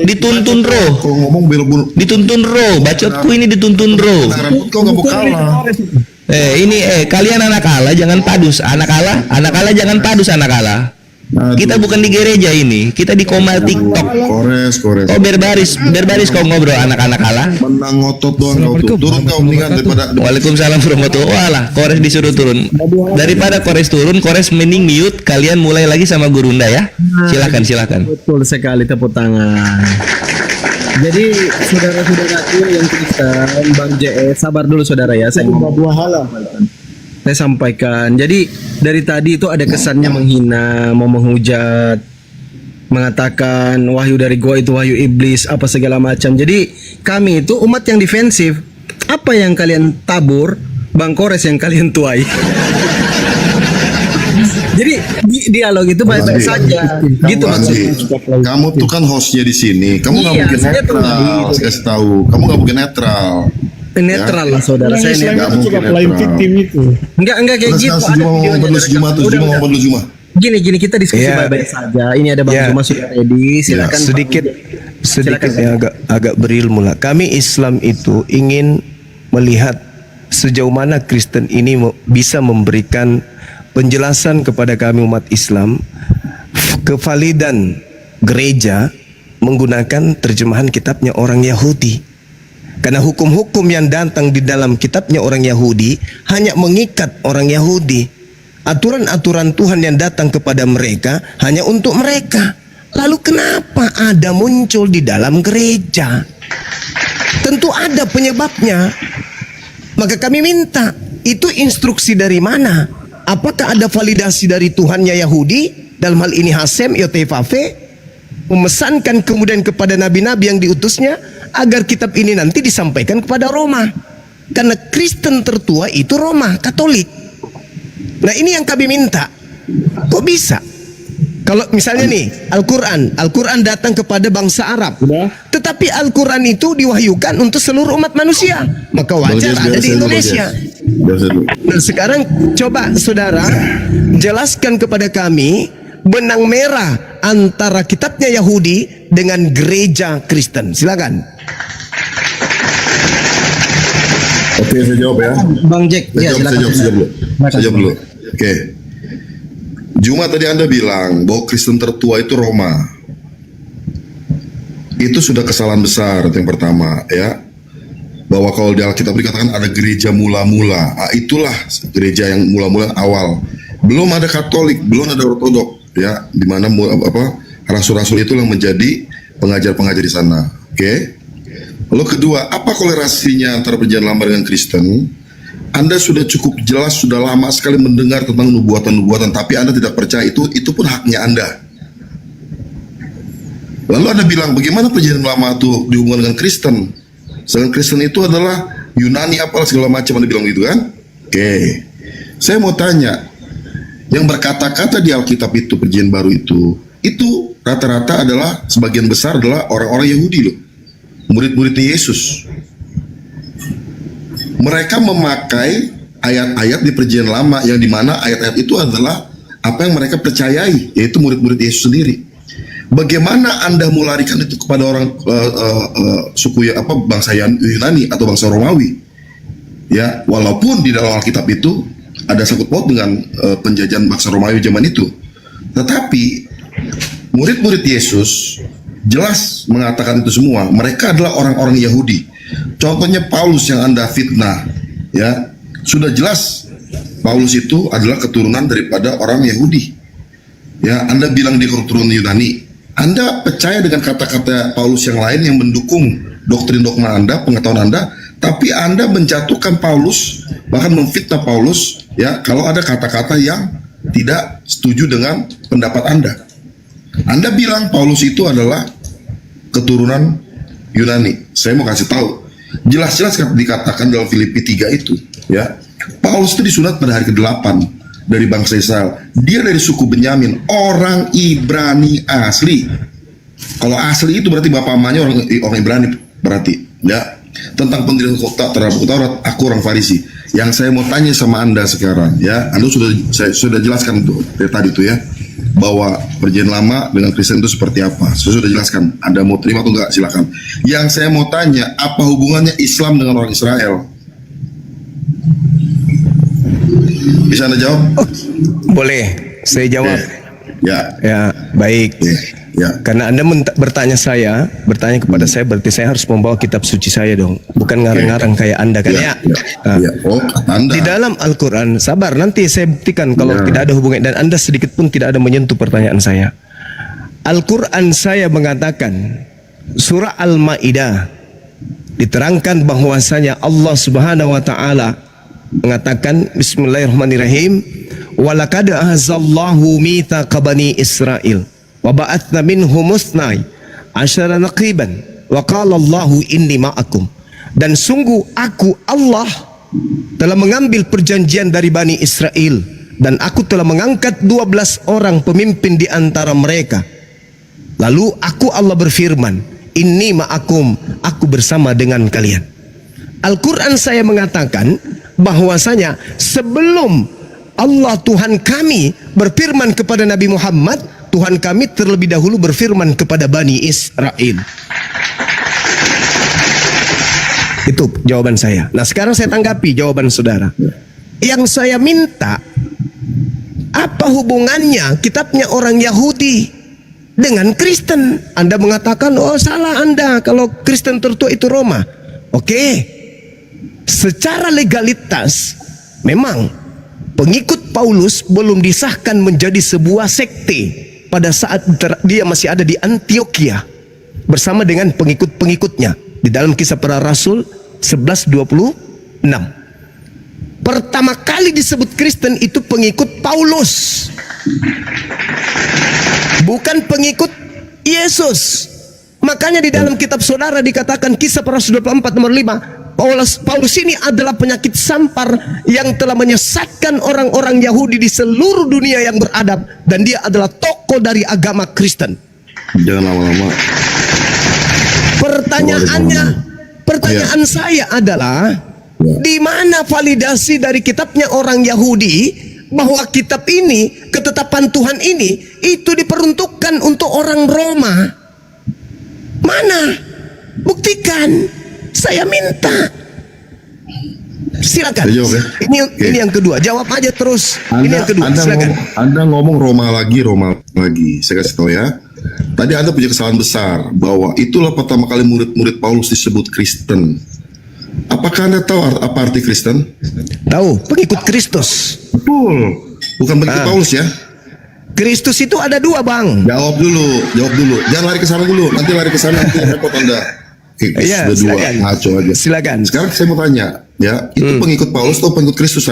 dituntun roh. Kalau ngomong belok Dituntun roh, bacotku ini dituntun roh. kau nggak mau kalah. Kalian anak Allah jangan padus. Anak Allah jangan padus anak Allah. Kita bukan di gereja ini, kita di komal TikTok. Kores. Oh berbaris kau ngobrol anak-anak Allah. Menang ngotot doang kau tuh. Turun kau mendingan daripada. Waalaikumsalam warahmatullahi wabarakatuh. Walah, Kores disuruh turun. Daripada Kores turun, Kores mending mute. Kalian mulai lagi sama Gurunda ya. Silakan. Betul sekali, tepuk tangan. Jadi saudara-saudaraku yang Kristen, Bang JS, sabar dulu saudara ya. Saya sampaikan. Jadi dari tadi itu ada kesannya menghina, mau menghujat, mengatakan wahyu dari gua itu wahyu iblis, apa segala macam. Jadi kami itu umat yang defensif. Apa yang kalian tabur, Bang Kores yang kalian tuai. Jadi dialog itu baik-baik saja. Gitu maksudnya. Kamu tuh kan hostnya di sini. Kamu nggak mungkin netral. Saya kasih tahu. Kamu nggak mungkin netral. Netral lah saudara, saya netral. Enggak kayak gitu. Gini kita diskusi baik-baik saja. Ini ada Bang Juma sudah ready. Silakan. Sedikit yang agak berilmu lah. Kami Islam itu ingin melihat sejauh mana Kristen ini bisa memberikan penjelasan kepada kami umat Islam kevalidan gereja menggunakan terjemahan kitabnya orang Yahudi. Karena hukum-hukum yang datang di dalam kitabnya orang Yahudi hanya mengikat orang Yahudi. Aturan-aturan Tuhan yang datang kepada mereka hanya untuk mereka. Lalu kenapa ada muncul di dalam gereja? Tentu ada penyebabnya. Maka kami minta, itu instruksi dari mana? Apakah ada validasi dari Tuhannya Yahudi? Dalam hal ini Hasem, Yotefafe, memesankan kemudian kepada nabi-nabi yang diutusnya agar kitab ini nanti disampaikan kepada Roma. Karena Kristen tertua itu Roma, Katolik. Nah ini yang kami minta. Kok bisa? Kalau misalnya nih Al-Quran datang kepada bangsa Arab, tetapi Al-Quran itu diwahyukan untuk seluruh umat manusia, maka wajar ada di Indonesia. Nah sekarang coba saudara jelaskan kepada kami benang merah antara kitabnya Yahudi dengan gereja Kristen. Silakan. Oke, saya jawab ya. Bang Jack, Saya jawab dulu. Oke. Juma tadi Anda bilang bahwa Kristen tertua itu Roma. Itu sudah kesalahan besar yang pertama ya. Bahwa kalau di Alkitab dikatakan ada gereja mula-mula. Itulah gereja yang mula-mula awal. Belum ada Katolik, belum ada Ortodok ya, di mana rasul-rasul itu yang menjadi pengajar-pengajar di sana. Oke. Lalu kedua, apa kolerasinya antara perjanjian lama dengan Kristen? Anda sudah cukup jelas, sudah lama sekali mendengar tentang nubuatan-nubuatan, tapi Anda tidak percaya itu pun haknya Anda. Lalu Anda bilang, bagaimana perjanjian lama itu dihubungkan dengan Kristen? Sedangkan Kristen itu adalah Yunani apalah segala macam, Anda bilang gitu kan? Oke. Saya mau tanya, yang berkata-kata di Alkitab itu perjanjian baru itu rata-rata adalah sebagian besar adalah orang-orang Yahudi loh, murid-muridnya Yesus. Mereka memakai ayat-ayat di perjanjian lama yang dimana ayat-ayat itu adalah apa yang mereka percayai, yaitu murid-murid Yesus sendiri. Bagaimana Anda melarikan itu kepada orang suku bangsa Yunani atau bangsa Romawi? Ya, walaupun di dalam Alkitab itu ada sangkut paut dengan penjajahan bangsa Romawi zaman itu, tetapi murid-murid Yesus jelas mengatakan itu semua. Mereka adalah orang-orang Yahudi. Contohnya Paulus yang Anda fitnah, ya, sudah jelas Paulus itu adalah keturunan daripada orang Yahudi. Ya, Anda bilang dia keturunan Yunani. Anda percaya dengan kata-kata Paulus yang lain yang mendukung doktrin dogma Anda, pengetahuan Anda, tapi Anda menjatuhkan Paulus, bahkan memfitnah Paulus, ya, kalau ada kata-kata yang tidak setuju dengan pendapat Anda. Anda bilang Paulus itu adalah keturunan Yunani. Saya mau kasih tahu, jelas-jelas dikatakan dalam Filipi 3 itu, ya, Paulus itu disunat pada hari ke-8 dari bangsa Israel. Dia dari suku Benyamin, orang Ibrani asli. Kalau asli itu berarti bapak mamanya orang Ibrani berarti, ya. Tentang pendirian kota terhadap Taurat, aku orang Farisi. Yang saya mau tanya sama Anda sekarang, ya, Anda saya sudah jelaskan tuh dari tadi tuh, ya, bahwa perjanjian lama dengan Kristen itu seperti apa. Saya sudah jelaskan. Anda mau terima atau enggak, silakan. Yang saya mau tanya, apa hubungannya Islam dengan orang Israel? Bisa Anda jawab? Boleh, saya jawab. Ya. Ya, baik. Ya. Karena Anda bertanya kepada saya, berarti saya harus membawa kitab suci saya dong, bukan ngarang-ngarang kayak Anda kan, ya. Nah, Ya. Oh, Anda. di dalam Al-Quran, sabar, nanti saya buktikan kalau tidak ada hubungan, dan Anda sedikit pun tidak ada menyentuh pertanyaan saya. Al-Quran saya mengatakan, surah Al-Ma'idah, diterangkan bahwasanya Allah Subhanahu wa Ta'ala mengatakan, Bismillahirrahmanirrahim, walaqad ahzallahu mitsaqa bani Israil wa ba'atsna minhum musnai asyara naqiban wa qala Allahu inni ma'akum. Dan sungguh aku Allah telah mengambil perjanjian dari Bani Israel, dan aku telah mengangkat 12 orang pemimpin di antara mereka. Lalu aku Allah berfirman, inni ma'akum, aku bersama dengan kalian. Al-Quran saya mengatakan bahwasanya sebelum Allah Tuhan kami berfirman kepada Nabi Muhammad, Tuhan kami terlebih dahulu berfirman kepada Bani Israel. Itu jawaban saya. Nah, sekarang saya tanggapi jawaban saudara. Yang saya minta, apa hubungannya kitabnya orang Yahudi dengan Kristen? Anda mengatakan, oh salah Anda, kalau Kristen tertua itu Roma. Oke, secara legalitas memang pengikut Paulus belum disahkan menjadi sebuah sekte pada saat dia masih ada di Antioquia bersama dengan pengikut-pengikutnya. Di dalam Kisah Para Rasul 11:26, pertama kali disebut Kristen itu pengikut Paulus, bukan pengikut Yesus. Makanya di dalam kitab saudara dikatakan, Kisah Para Rasul 24 nomor 5, Paulus ini adalah penyakit sampar yang telah menyesatkan orang-orang Yahudi di seluruh dunia yang beradab, dan dia adalah tokoh dari agama Kristen. Jangan lama-lama. Pertanyaan saya adalah, di mana validasi dari kitabnya orang Yahudi bahwa kitab ini, ketetapan Tuhan ini, itu diperuntukkan untuk orang Roma? Mana? Buktikan. Saya minta. Silakan. Jawab, ya? Ini yang kedua. Jawab aja terus. Ini yang kedua. Silakan. Anda ngomong Roma lagi. Saya kasih tahu, ya. Tadi Anda punya kesalahan besar bahwa itulah pertama kali murid-murid Paulus disebut Kristen. Apakah Anda tahu apa arti Kristen? Tahu, pengikut Kristus. Betul. Bukan pengikut Paulus, ya. Kristus itu ada dua, Bang. Jawab dulu. Jangan lari ke sana dulu. Nanti lari ke sana nanti repot Anda. Ya, sudah dua, silakan. ngaco aja. Silakan. Sekarang saya mau tanya, ya, itu pengikut Paulus atau pengikut Kristus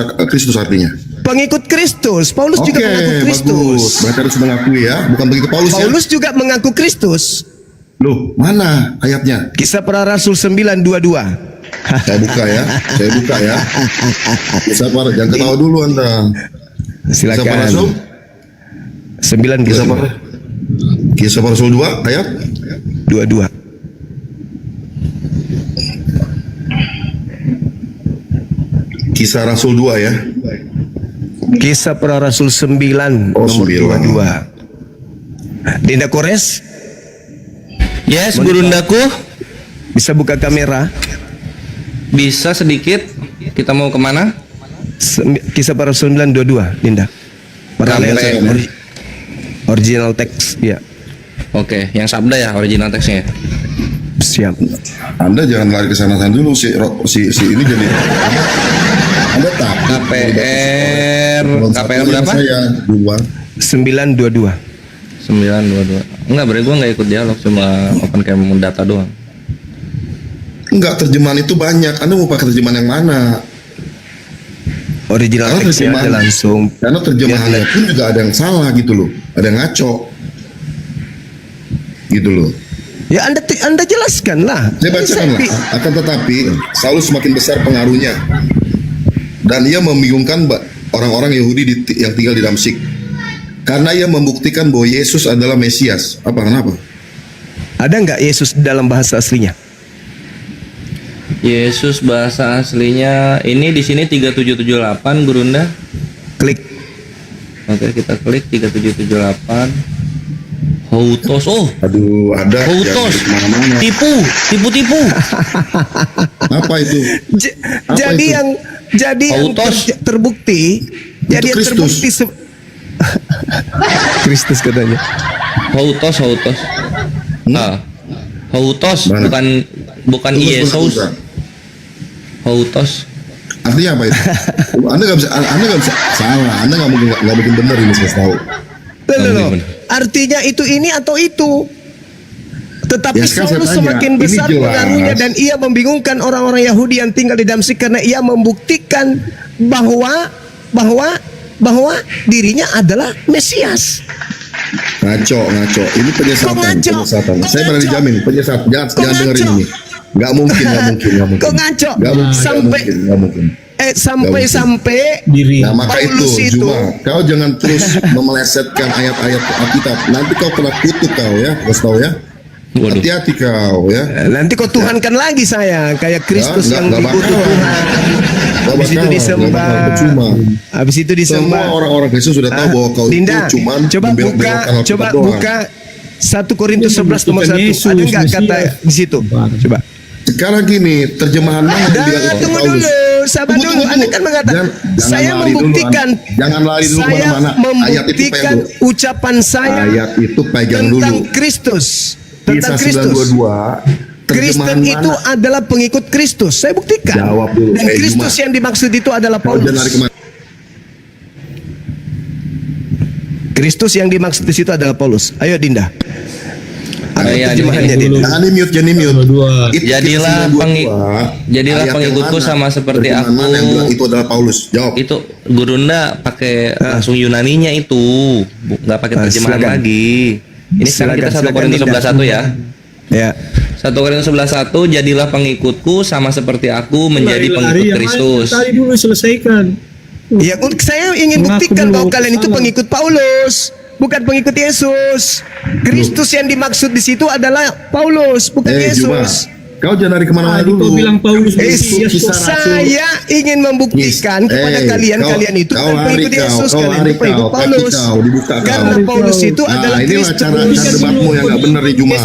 artinya? Pengikut Kristus. Paulus juga mengaku Kristus. Bagus. Berarti harus mengakui, ya, bukan pengikut Paulus, Paulus ya? juga mengaku Kristus. Loh, mana ayatnya? Kisah Para Rasul 9:22. Saya buka, ya. Kisah Para, jangan ketawa dulu Anda. Silakan. Kisah Para Rasul 9 Kisah Para Rasul 2 ayat 22. Kisah Rasul 2, ya. Kisah Para Rasul 9 Oh, nomor 9. 22. Dinda Kores Yes, Gurundaku. bisa buka kamera. Bisa sedikit. Kita mau kemana? Kisah Para Rasul 9:22, Dinda. Paralel Sampai- original teks, ya. Oke, yang sabda ya original teksnya. Siap. Anda jangan lari ke sana dulu si ini jadi. Anda tak. KPR berapa? Saya 2. 9:22. 922. Enggak, berarti gue nggak ikut dialog, cuma open cam data doang. Enggak, terjemahan itu banyak. Anda mau pakai terjemahan yang mana? Original Karena teksnya ada langsung. Karena terjemahannya pun juga ada yang salah gitu loh. Ada yang ngaco. Gitu loh. Ya Anda jelaskan lah. Saya bacakan lah. Akan tetapi Saulus semakin besar pengaruhnya dan ia membingungkan orang-orang Yahudi yang tinggal di Damsyik karena ia membuktikan bahwa Yesus adalah Mesias. Kenapa? Ada nggak Yesus dalam bahasa aslinya? Yesus bahasa aslinya ini di sini 3778 Gurunda. Klik. Oke, kita klik 3778. Houtos. Oh, Aduh, ada yang Houtos. di mana-mana. Tipu. Apa itu? Apa Jadi itu? yang Autos. terbukti. Jadi yang Kristus. terbukti Kristus katanya. Houtos. Houtos Mana? bukan Tunggu, Yesus. sebentar. Houtos. Artinya apa itu? Anda nggak bisa salah. Anda nggak mungkin benar ini saya tahu. Loh. Artinya itu ini atau itu. Tetapi Ya, sekarang saya Saulus tanya, semakin ini besar jelas. pengaruhnya dan ia membingungkan orang-orang Yahudi yang tinggal di Damsyik karena ia membuktikan bahwa dirinya adalah Mesias. Ngaco. Ini Kok ngaco? penyesatan. Kok Saya berani ngaco? jamin penyesat. Jangan dengerin ngaco? ini. Nggak mungkin. Kok ngaco? Nggak mungkin. Sampai Nah, maka Paulus itu, itu Juma, kau jangan terus memelesetkan ayat-ayat Alkitab. Nanti kau kena kutuk kau ya, kasih tahu ya. Waduh. Hati-hati kau ya. nanti kau tuhankan lagi saya kayak Kristus yang nggak dibutuh bakalan. Tuhan. Nggak Habis itu bakalan, disembah. nggak bakalan, percuma. Habis itu Semua disembah. orang-orang Kristen sudah tahu bahwa kau Dinda, itu cuma coba buka 1 Korintus 11 nomor 1. Ada nggak kata di situ? Coba. Sekarang gini, terjemahan mana yang bilang itu Tunggu Paulus? dulu, sabar dulu. Anda kan mengatakan Jangan saya lari dulu, membuktikan. jangan lari dulu Saya kemana-mana. Ayat itu membuktikan pegang dulu. ucapan saya Ayat itu pegang tentang dulu. Kristus. Kisah Tentang Kristus. 922. Kristen itu adalah pengikut Kristus. Saya buktikan. Jawab dulu. Dan Kristus Juma. yang dimaksud itu adalah Kau jangan lari Paulus. kemana. Kristus yang dimaksud di situ adalah Paulus. Ayo Dinda. Apa Iya, terjemahannya ini Dinda? Jangan di mute. Itu Jadilah jadilah pengikutku sama seperti aku. Yang bilang itu adalah Paulus. Jawab. Itu Gurunda pakai langsung Yunaninya itu, nggak pakai terjemahan silakan. lagi. Ini sekarang kita 1 Korintus 11:1 ya. Ya. 1 Korintus 11:1, jadilah pengikutku sama seperti aku menjadi pengikut Kristus. Tadi dulu selesaikan. Ya, saya ingin Mengaku buktikan dulu bahwa kalian itu salah. pengikut Paulus, bukan pengikut Yesus. Kristus yang dimaksud di situ adalah Paulus, bukan Juma, Yesus. kau jangan lari kemana-mana Kau dulu. bilang Paulus Kisah Rasul. Saya ingin membuktikan kepada kalian itu kau bukan lari pengikut kau, Yesus, kau kalian lari itu pengikut kau, Paulus. kaki kau, dibuka kau. Karena Paulus itu adalah Nah, inilah Kristus. cara debatmu yang nggak benar di Juma.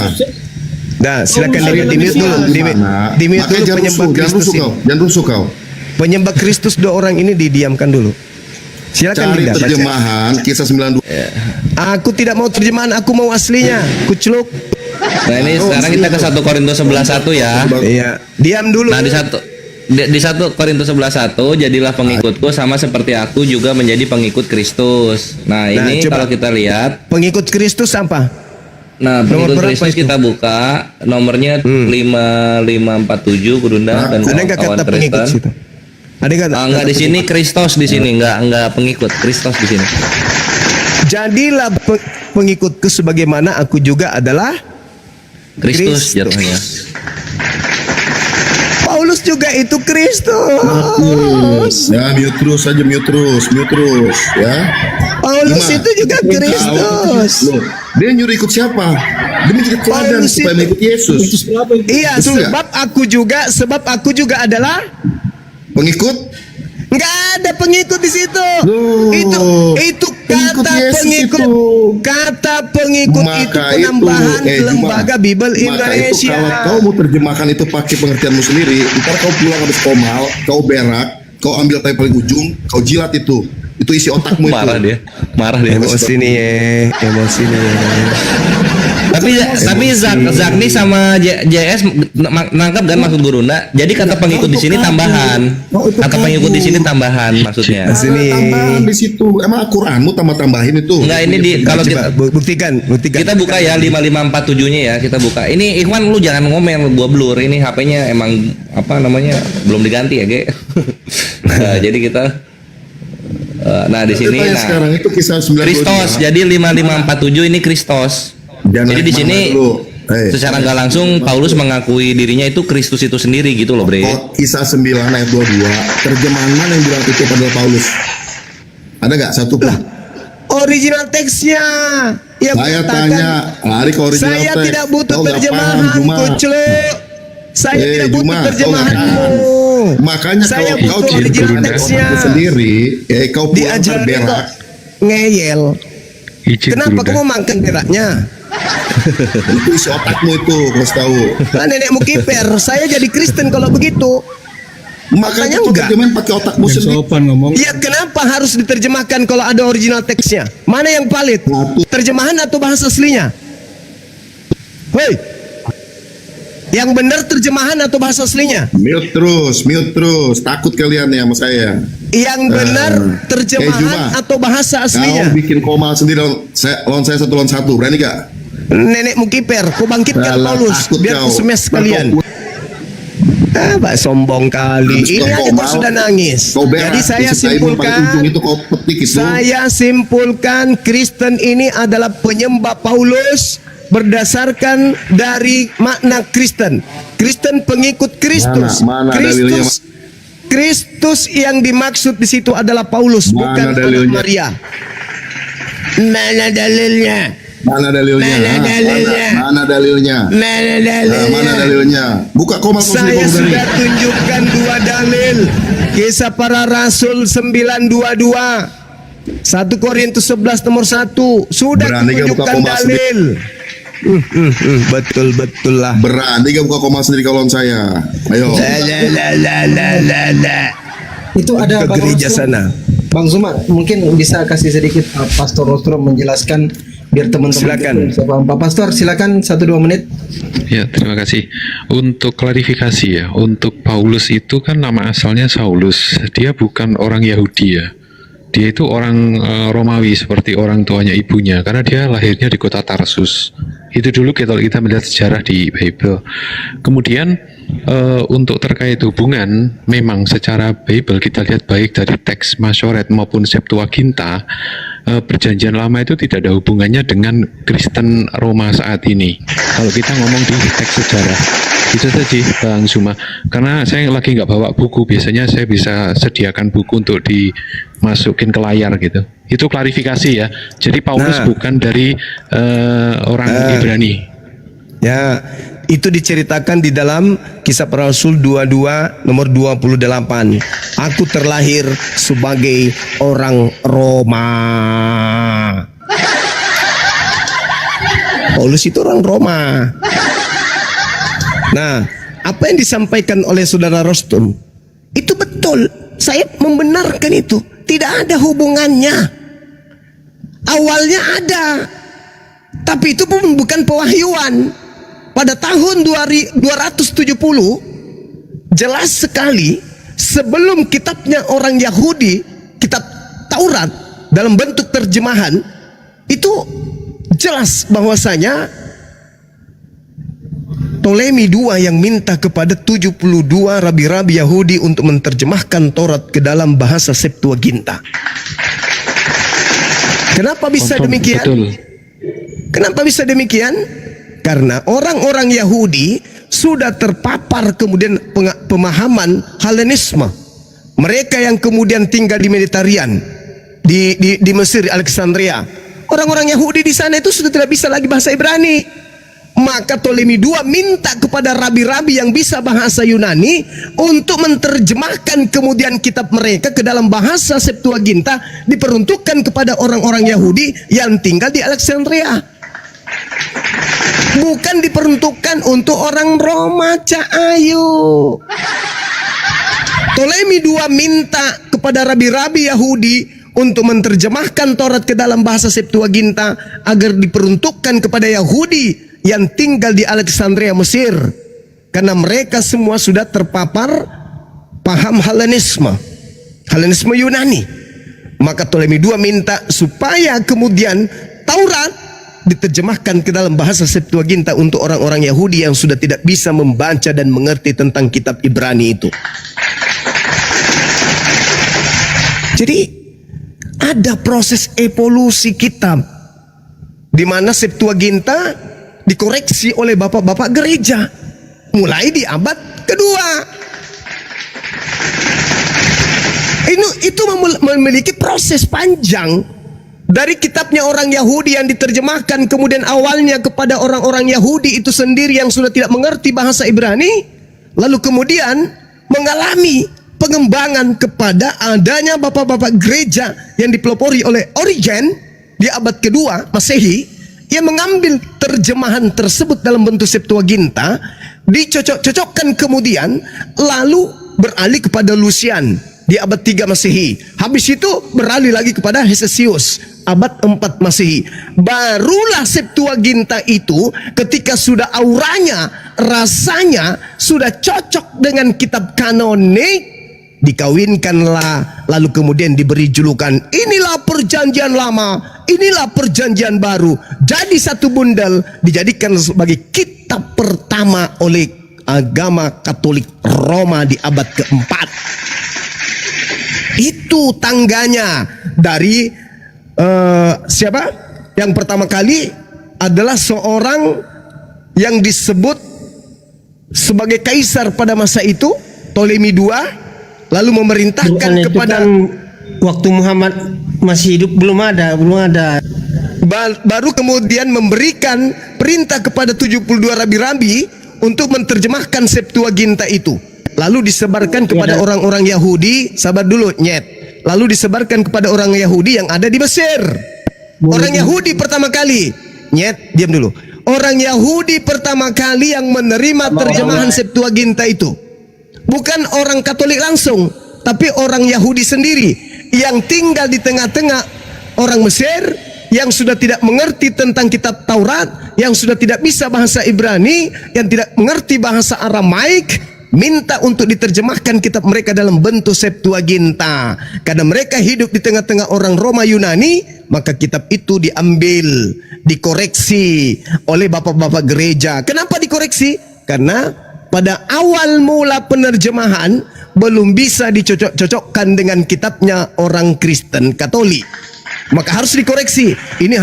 Nah, silakan Lari di mute dulu, di mute Makanya dulu jangan penyembah rusuh, Kristus ini. jangan rusuh kau. Penyembah Kristus dua orang ini didiamkan dulu. Silakan Cari Dinda baca. terjemahan kisah 92. Aku tidak mau terjemahan, aku mau aslinya. Kuceluk. Nah, ini sekarang kita ke 1 Korintus 11:1 ya. Iya, diam dulu. Nah, di 1 Korintus 11:1, jadilah pengikutku sama seperti aku juga menjadi pengikut Kristus. Nah, ini coba. kalau kita lihat, Pengikut Kristus apa? nah Nomor pengikut berapa Kristus itu? kita buka nomornya 5547 Gurunda dan Ada nggak kawan-kawan kata pengikut Kristen. situ? Ada nggak? Enggak di sini Kristus di sini enggak pengikut Kristus di sini. Jadilah pengikutku sebagaimana aku juga adalah Kristus jaruhnya. Paulus juga itu Kristus. Ya, mute terus aja, mute terus ya. Paulus Cuma, itu juga Kristus. Loh, dia nyuruh ikut siapa? Demi jadi teladan Paulus supaya itu- mengikut Yesus. Iya, Betul sebab aku juga adalah Pengikut Nggak ada pengikut di situ. Loh, itu pengikut kata Yesus pengikut itu. Kata pengikut Maka itu penambahan itu, lembaga Bible Maka itu Indonesia. kalau kau mau terjemahkan itu pakai pengertianmu sendiri, ntar kau pulang habis komal, kau berak, kau ambil tai paling ujung, kau jilat itu isi otakmu itu. Marah dia. Emosi nih ya. Tapi Zak nih sama JS nangkap kan maksud Gurunda. Jadi kata pengikut di sini tambahan. Kata pengikut di sini tambahan maksudnya. Sini. Tambahan di situ. Emang Al-Qur'anmu tambahin itu. Enggak, ini kalau kita buktikan. Kita buka ya 5547-nya ya, kita buka. Ini Ikhwan, lu jangan ngomel, gua blur. Ini HP-nya emang apa namanya? Belum diganti ya, Ge. Nah, jadi kita nah di sini sekarang itu kisah 92. Kristos. Jadi 5547 ini Kristos. Jadi di sini secara nggak langsung Paulus mengakui dirinya itu Kristus itu sendiri gitu loh, Bre. Kisah 9 ayat 22. Terjemahan mana yang bilang itu pada Paulus? Ada nggak satu pun? Original teksnya. Ya, saya tanya, lari ke original saya teks. tidak butuh Kau nggak terjemahan, paham, Juma. Kucluk. Saya tidak butuh Juma, kau nggak terjemahanmu. paham. Makanya Saya kalau kau butuh original teksnya. sendiri, kau pulang Diajarin terberak. kok ngeyel. Kenapa kamu makan beraknya? Itu isi otakmu itu, harus tahu. Lah nenekmu kiper, saya jadi Kristen kalau begitu. Makanya Enggak. kau terjemahin pakai otakmu sendiri. Ya kenapa harus diterjemahkan kalau ada original teksnya? Mana yang valid? Terjemahan atau bahasa aslinya? Hei, yang benar terjemahan atau bahasa aslinya? Mute terus. Takut kalian ya sama saya. Yang benar terjemahan Juma, atau bahasa aslinya? kau bikin koma sendiri lawan saya 1 lawan 1. Berani gak? Nenekmu kiper, kau bangkitkan Alah, Paulus takut biar kau. ku semes kalian. Pak sombong kali. Habis Ini kau aja kau mau, sudah nangis. Kau berak, Jadi saya isi taimu paling ujung simpulkan, itu kau petik itu. saya simpulkan Kristen ini adalah penyembah Paulus berdasarkan dari makna Kristen. Kristen pengikut Kristus. Mana dalilnya, Kristus yang dimaksud di situ adalah Paulus, Mana bukan anak dalilnya? Maria. Mana dalilnya? Mana dalilnya? Mana dalilnya? Mana dalilnya? Mana Nah, dalilnya? mana dalilnya? Buka koma kau Saya sendiri. sudah tunjukkan 2 dalil. Kisah Para Rasul 9:22. 1 Korintus 11 nomor 1. Sudah Berani gak buka tunjukkan koma dalil. Betul lah. Berani gak buka koma sendiri kalau lawan saya? Ayo. Itu ada Ke Bang gereja Rostro. sana. Bang Zuma, mungkin bisa kasih sedikit Pastor Rostro menjelaskan biar teman-teman Silakan. bisa paham. Pak Pastor, silakan 1-2 menit. Ya, terima kasih. Untuk klarifikasi ya, untuk Paulus itu kan nama asalnya Saulus. Dia bukan orang Yahudi ya. Dia itu orang Romawi seperti orang tuanya ibunya karena dia lahirnya di kota Tarsus. Itu dulu kalau kita melihat sejarah di Bible. Kemudian untuk terkait hubungan, memang secara Bible kita lihat baik dari teks Masyoret maupun Septuaginta, perjanjian lama itu tidak ada hubungannya dengan Kristen Roma saat ini. Kalau kita ngomong di teks sejarah, itu saja Bang Zuma. Karena saya lagi nggak bawa buku, biasanya saya bisa sediakan buku untuk dimasukin ke layar gitu. Itu klarifikasi ya. Jadi Paulus bukan dari orang Ibrani. Ya, itu diceritakan di dalam Kisah Para Rasul 22 nomor 28. Aku terlahir sebagai orang Roma. Paulus itu orang Roma. Nah, apa yang disampaikan oleh saudara Rostum itu betul. Saya membenarkan itu. Tidak ada hubungannya. Awalnya ada, tapi itu pun bukan pewahyuan. Pada tahun 270 jelas sekali sebelum kitabnya orang Yahudi, kitab Taurat dalam bentuk terjemahan itu jelas bahwasanya Ptolemy II yang minta kepada 72 rabi-rabi Yahudi untuk menerjemahkan Taurat ke dalam bahasa Septuaginta. Kenapa bisa demikian? Betul. Kenapa bisa demikian? Karena orang-orang Yahudi sudah terpapar kemudian pemahaman Helenisme. Mereka yang kemudian tinggal di Mediterranean, di Mesir, Alexandria. Orang-orang Yahudi di sana itu sudah tidak bisa lagi bahasa Ibrani. Maka Ptolemy II minta kepada rabi-rabi yang bisa bahasa Yunani untuk menerjemahkan kemudian kitab mereka ke dalam bahasa Septuaginta, diperuntukkan kepada orang-orang Yahudi yang tinggal di Alexandria. Bukan diperuntukkan untuk orang Roma, Ayu. Ptolemy II minta kepada rabi-rabi Yahudi untuk menerjemahkan Taurat ke dalam bahasa Septuaginta agar diperuntukkan kepada Yahudi yang tinggal di Alexandria, Mesir, karena mereka semua sudah terpapar paham Helenisme Yunani. Maka Ptolemy II minta supaya kemudian Taurat diterjemahkan ke dalam bahasa Septuaginta untuk orang-orang Yahudi yang sudah tidak bisa membaca dan mengerti tentang kitab Ibrani itu. Jadi ada proses evolusi kitab di mana Septuaginta dikoreksi oleh bapak-bapak gereja mulai di abad kedua. Itu memiliki proses panjang dari kitabnya orang Yahudi yang diterjemahkan kemudian awalnya kepada orang-orang Yahudi itu sendiri yang sudah tidak mengerti bahasa Ibrani, lalu kemudian mengalami pengembangan kepada adanya bapak-bapak gereja yang dipelopori oleh Origen di abad kedua Masehi, yang mengambil terjemahan tersebut dalam bentuk Septuaginta, dicocok-cocokkan kemudian lalu beralih kepada Lucian di abad 3 Masehi. Habis itu beralih lagi kepada Hesesius abad 4 Masehi. Barulah Septuaginta itu ketika sudah auranya, rasanya sudah cocok dengan kitab kanonik, dikawinkanlah, lalu kemudian diberi julukan, inilah perjanjian lama, inilah perjanjian baru. Jadi satu bundel dijadikan sebagai kitab pertama oleh agama Katolik Roma di abad keempat. Itu tangganya dari siapa? Yang pertama kali adalah seorang yang disebut sebagai kaisar pada masa itu, Ptolemy II, lalu memerintahkan kepada waktu Muhammad masih hidup belum ada. Baru kemudian memberikan perintah kepada 72 rabi-rabi untuk menerjemahkan Septuaginta itu. Lalu disebarkan kepada orang-orang Yahudi, sabar dulu, lalu disebarkan kepada orang Yahudi yang ada di Mesir. Orang Yahudi pertama kali, diam dulu. Orang Yahudi pertama kali yang menerima terjemahan Septuaginta itu bukan orang Katolik langsung, tapi orang Yahudi sendiri yang tinggal di tengah-tengah orang Mesir yang sudah tidak mengerti tentang kitab Taurat, yang sudah tidak bisa bahasa Ibrani, yang tidak mengerti bahasa Aramaik, minta untuk diterjemahkan kitab mereka dalam bentuk Septuaginta. Karena mereka hidup di tengah-tengah orang Roma Yunani, maka kitab itu diambil, dikoreksi oleh bapak-bapak gereja. Kenapa dikoreksi? Karena pada awal mula penerjemahan belum bisa dicocok-cocokkan dengan kitabnya orang Kristen Katolik. Maka harus dikoreksi. Ini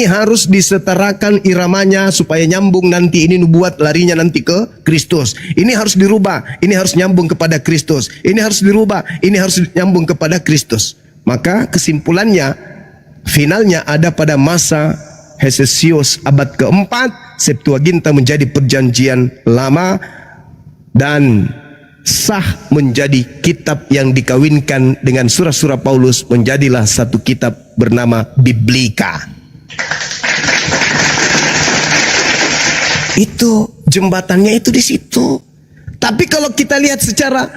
harus disetarakan iramanya supaya nyambung nanti. Ini nubuat larinya nanti ke Kristus. Ini harus dirubah. Ini harus nyambung kepada Kristus. Ini harus dirubah. Ini harus nyambung kepada Kristus. Maka kesimpulannya, finalnya ada pada masa Hesesius abad keempat, Septuaginta menjadi perjanjian lama dan sah menjadi kitab yang dikawinkan dengan surah-surah Paulus, menjadilah satu kitab bernama Biblika. Itu jembatannya itu di situ. Tapi kalau kita lihat secara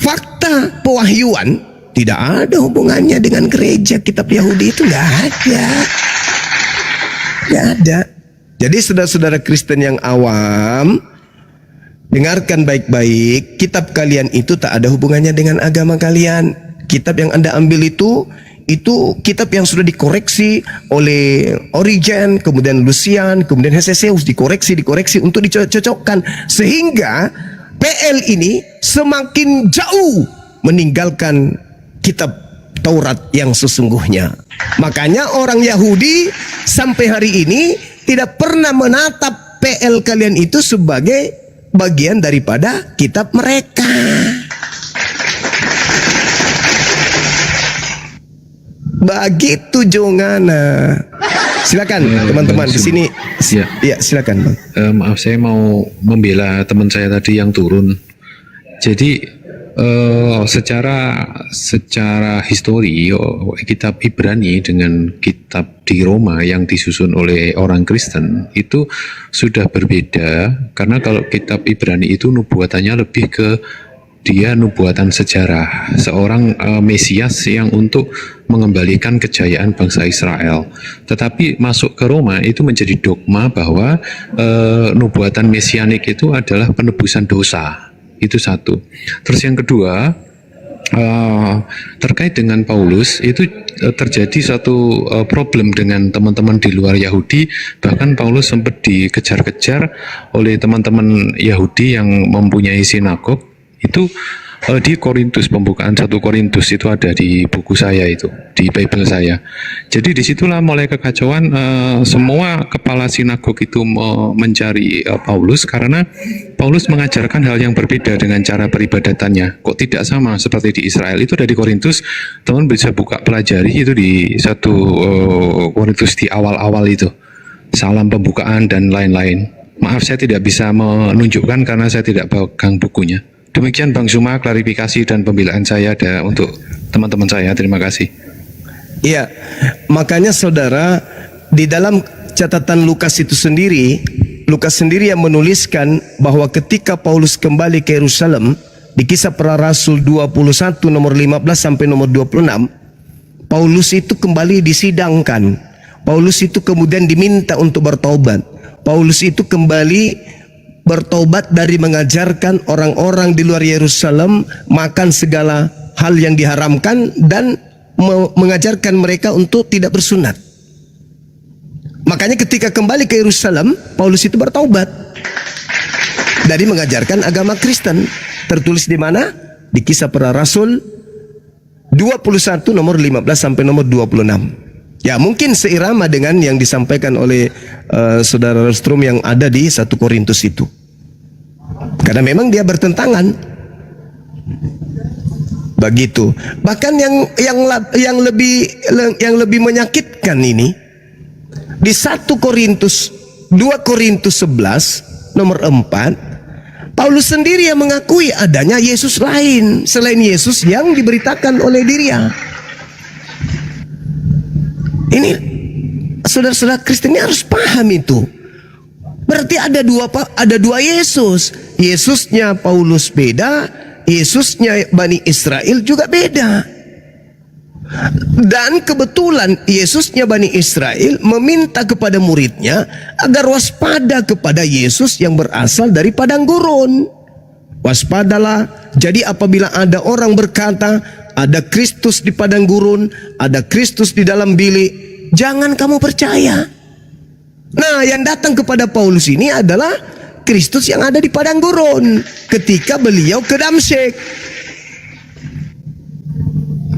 fakta pewahyuan, tidak ada hubungannya dengan gereja. Kitab Yahudi itu nggak ada. Jadi saudara-saudara Kristen yang awam, dengarkan baik-baik, kitab kalian itu tak ada hubungannya dengan agama kalian. Kitab yang Anda ambil itu kitab yang sudah dikoreksi oleh Origen, kemudian Lucian, kemudian Hesesius, dikoreksi untuk dicocokkan, sehingga PL ini semakin jauh meninggalkan kitab Taurat yang sesungguhnya. Makanya orang Yahudi sampai hari ini tidak pernah menatap PL kalian itu sebagai bagian daripada kitab mereka. Begitu jongana. Silakan teman-teman di sini. Ya. Ya, silakan Bang. Maaf, saya mau membela teman saya tadi yang turun. Jadi secara histori, kitab Ibrani dengan kitab di Roma yang disusun oleh orang Kristen itu sudah berbeda, karena kalau kitab Ibrani itu nubuatannya lebih ke dia nubuatan sejarah seorang Mesias yang untuk mengembalikan kejayaan bangsa Israel. Tetapi masuk ke Roma itu menjadi dogma bahwa nubuatan mesianik itu adalah penebusan dosa. Itu satu. Terus yang kedua, terkait dengan Paulus itu terjadi satu problem dengan teman-teman di luar Yahudi. Bahkan Paulus sempat dikejar-kejar oleh teman-teman Yahudi yang mempunyai sinagog. Itu di Korintus, pembukaan 1 Korintus itu ada di buku saya itu, di Bible saya. Jadi disitulah mulai kekacauan, semua kepala sinagog itu mencari Paulus karena Paulus mengajarkan hal yang berbeda dengan cara peribadatannya. Kok tidak sama seperti di Israel? Itu ada di Korintus, teman bisa buka pelajari itu di 1 Korintus di awal-awal itu. Salam pembukaan dan lain-lain. Maaf saya tidak bisa menunjukkan karena saya tidak pegang bukunya. Demikian Bang Zuma, klarifikasi dan pembelaan saya ada untuk teman-teman saya. Terima kasih. Iya, makanya saudara, di dalam catatan Lukas itu sendiri, Lukas sendiri yang menuliskan bahwa ketika Paulus kembali ke Yerusalem, di Kisah Para Rasul 21 nomor 15 sampai nomor 26, Paulus itu kembali disidangkan. Paulus itu kemudian diminta untuk bertobat. Paulus itu kembali bertobat dari mengajarkan orang-orang di luar Yerusalem makan segala hal yang diharamkan dan mengajarkan mereka untuk tidak bersunat. Makanya ketika kembali ke Yerusalem, Paulus itu bertobat dari mengajarkan agama Kristen. Tertulis di mana? Di Kisah Para Rasul 21 nomor 15 sampai nomor 26. Ya, mungkin seirama dengan yang disampaikan oleh saudara Rostrum yang ada di 1 Korintus itu. Karena memang dia bertentangan. Begitu. Bahkan yang lebih menyakitkan ini di 1 Korintus 2 Korintus 11 nomor 4, Paulus sendiri yang mengakui adanya Yesus lain selain Yesus yang diberitakan oleh dirinya. Ini saudara-saudara Kristen ini harus paham itu. Berarti ada dua Yesus. Yesusnya Paulus beda, Yesusnya Bani Israel juga beda. Dan kebetulan Yesusnya Bani Israel meminta kepada muridnya agar waspada kepada Yesus yang berasal dari padang gurun. Waspadalah. Jadi apabila ada orang berkata ada Kristus di padang gurun, ada Kristus di dalam bilik, jangan kamu percaya. Nah, yang datang kepada Paulus ini adalah Kristus yang ada di padang gurun ketika beliau ke Damsyik.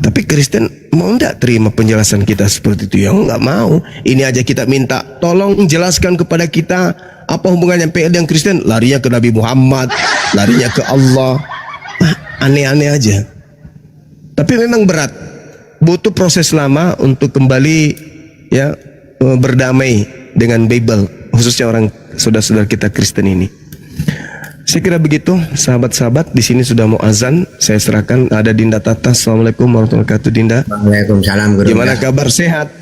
Tapi Kristen mau enggak terima penjelasan kita seperti itu? Ya enggak mau. Ini aja kita minta, tolong jelaskan kepada kita apa hubungannya PL dengan Kristen. Larinya ke Nabi Muhammad, larinya ke Allah. Aneh-aneh aja. Tapi memang berat, butuh proses lama untuk kembali ya berdamai dengan Bible, khususnya orang saudara-saudara kita Kristen ini. Saya kira begitu, sahabat-sahabat. Di sini sudah mau azan, saya serahkan. Ada Dinda Tata. Assalamualaikum warahmatullahi wabarakatuh, Dinda. Waalaikumsalam, Gurunda. Gimana kabar, sehat?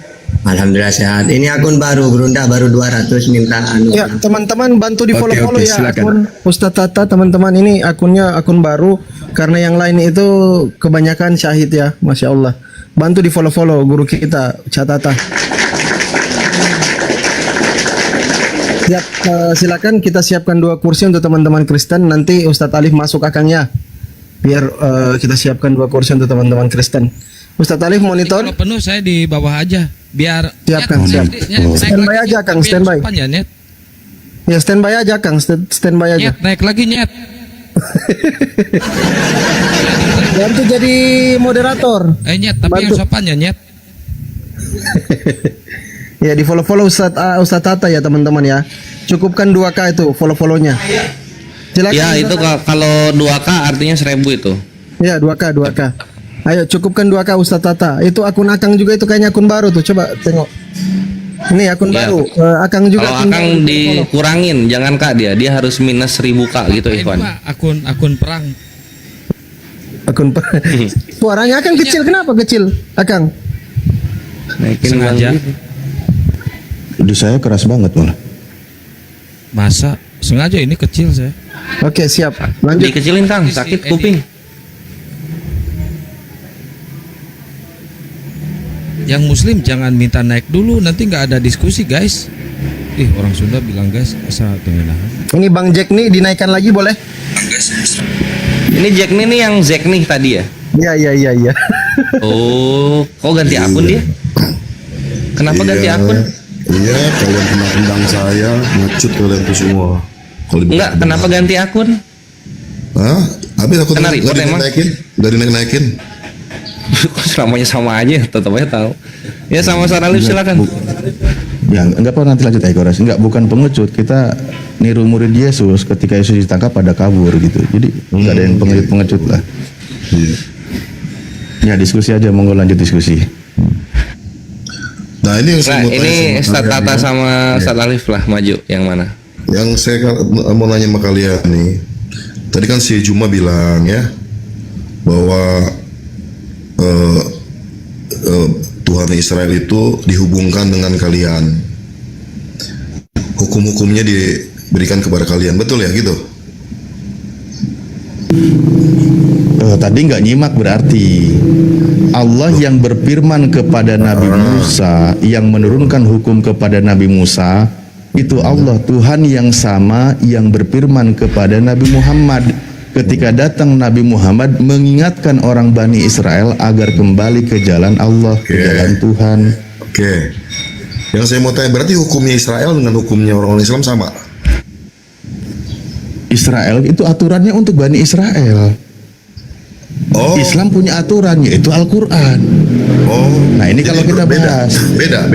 Alhamdulillah sehat. Ini akun baru, Gurunda, baru 200 minta anu. Ya, teman-teman bantu di follow-follow ya silakan. akun Ustadz Tata, teman-teman. Ini akunnya akun baru karena yang lain itu kebanyakan syahid ya, Masya Allah. Bantu di follow-follow guru kita, Catata. Silakan kita siapkan 2 kursi untuk teman-teman Kristen. Nanti Ustadz Alif masuk akangnya. Biar kita siapkan 2 kursi untuk teman-teman Kristen. Ustadz Alif monitor. Kalau penuh saya di bawah aja. Biar siapkan, siap. Standby aja Kang, standby. Ya standby aja Kang, standby aja. Nyet, naik lagi nyet. Bantu jadi moderator. Nyet, tapi bantu. yang sopan ya nyet. Ya di follow Ustadz Tata ya teman-teman ya. Cukupkan 2K itu follow-follownya. Silakan. Ya itu kalau 2K artinya 1000 itu. Ya 2K. Ayo cukupkan 2K Ustadz Tata. Itu akun Akang juga itu kayaknya akun baru tuh. Coba tengok. Ini akun Ya. baru. Akang juga. Kalau Akang dikurangin, jangan Kak dia harus minus 1000 Kak gitu Ini Ikhwan. Pak, akun perang. Suaranya Akang kecil. Kenapa kecil, Akang? Naikin Sengaja. Di saya keras banget malah. Masa sengaja ini kecil saya. Oke, siap. Lanjut. Dikecilin Kang, sakit kuping. Yang muslim jangan minta naik dulu, nanti nggak ada diskusi guys. Orang Sunda bilang guys, asal tengenahan. Ini Bang Jack nih dinaikkan lagi boleh? Ini Jack nih yang Zack nih tadi ya? Iya. Oh, kok ganti akun dia? Kenapa ganti akun? Iya, kalian kena undang saya, ngecut kalian tuh semua. Enggak, kenapa ganti akun? Hah? Habis aku Kena report emang? Gak dinaikin. Namanya sama aja, tetap aja tahu. Ya sama Saralif silakan. Ya enggak apa nanti lanjut Koras. Enggak, bukan pengecut, kita niru murid Yesus ketika Yesus ditangkap pada kabur gitu. Jadi enggak ada yang pengecut lah. Iya. Ya diskusi aja, monggo lanjut diskusi. Nah ini yang saya Nah, mau tanya ini sama Ustaz kalian Tata ya. sama Ustaz Alif lah maju yang mana? Yang saya mau nanya sama kalian nih, tadi kan si Juma bilang ya bahwa Tuhan Israel itu dihubungkan dengan kalian, hukum-hukumnya diberikan kepada kalian, betul ya gitu? Tadi nggak nyimak berarti Allah yang berfirman kepada Nabi Musa, yang menurunkan hukum kepada Nabi Musa, itu Allah Tuhan yang sama yang berfirman kepada Nabi Muhammad. Ketika datang Nabi Muhammad mengingatkan orang Bani Israel agar kembali ke jalan Allah, ke jalan Tuhan. Oke. Yang saya mau tanya, berarti hukumnya Israel dengan hukumnya orang-orang Islam sama? Israel itu aturannya untuk Bani Israel. Oh. Islam punya aturan yaitu Al-Quran. Oh. Nah ini kalau kita bahas beda.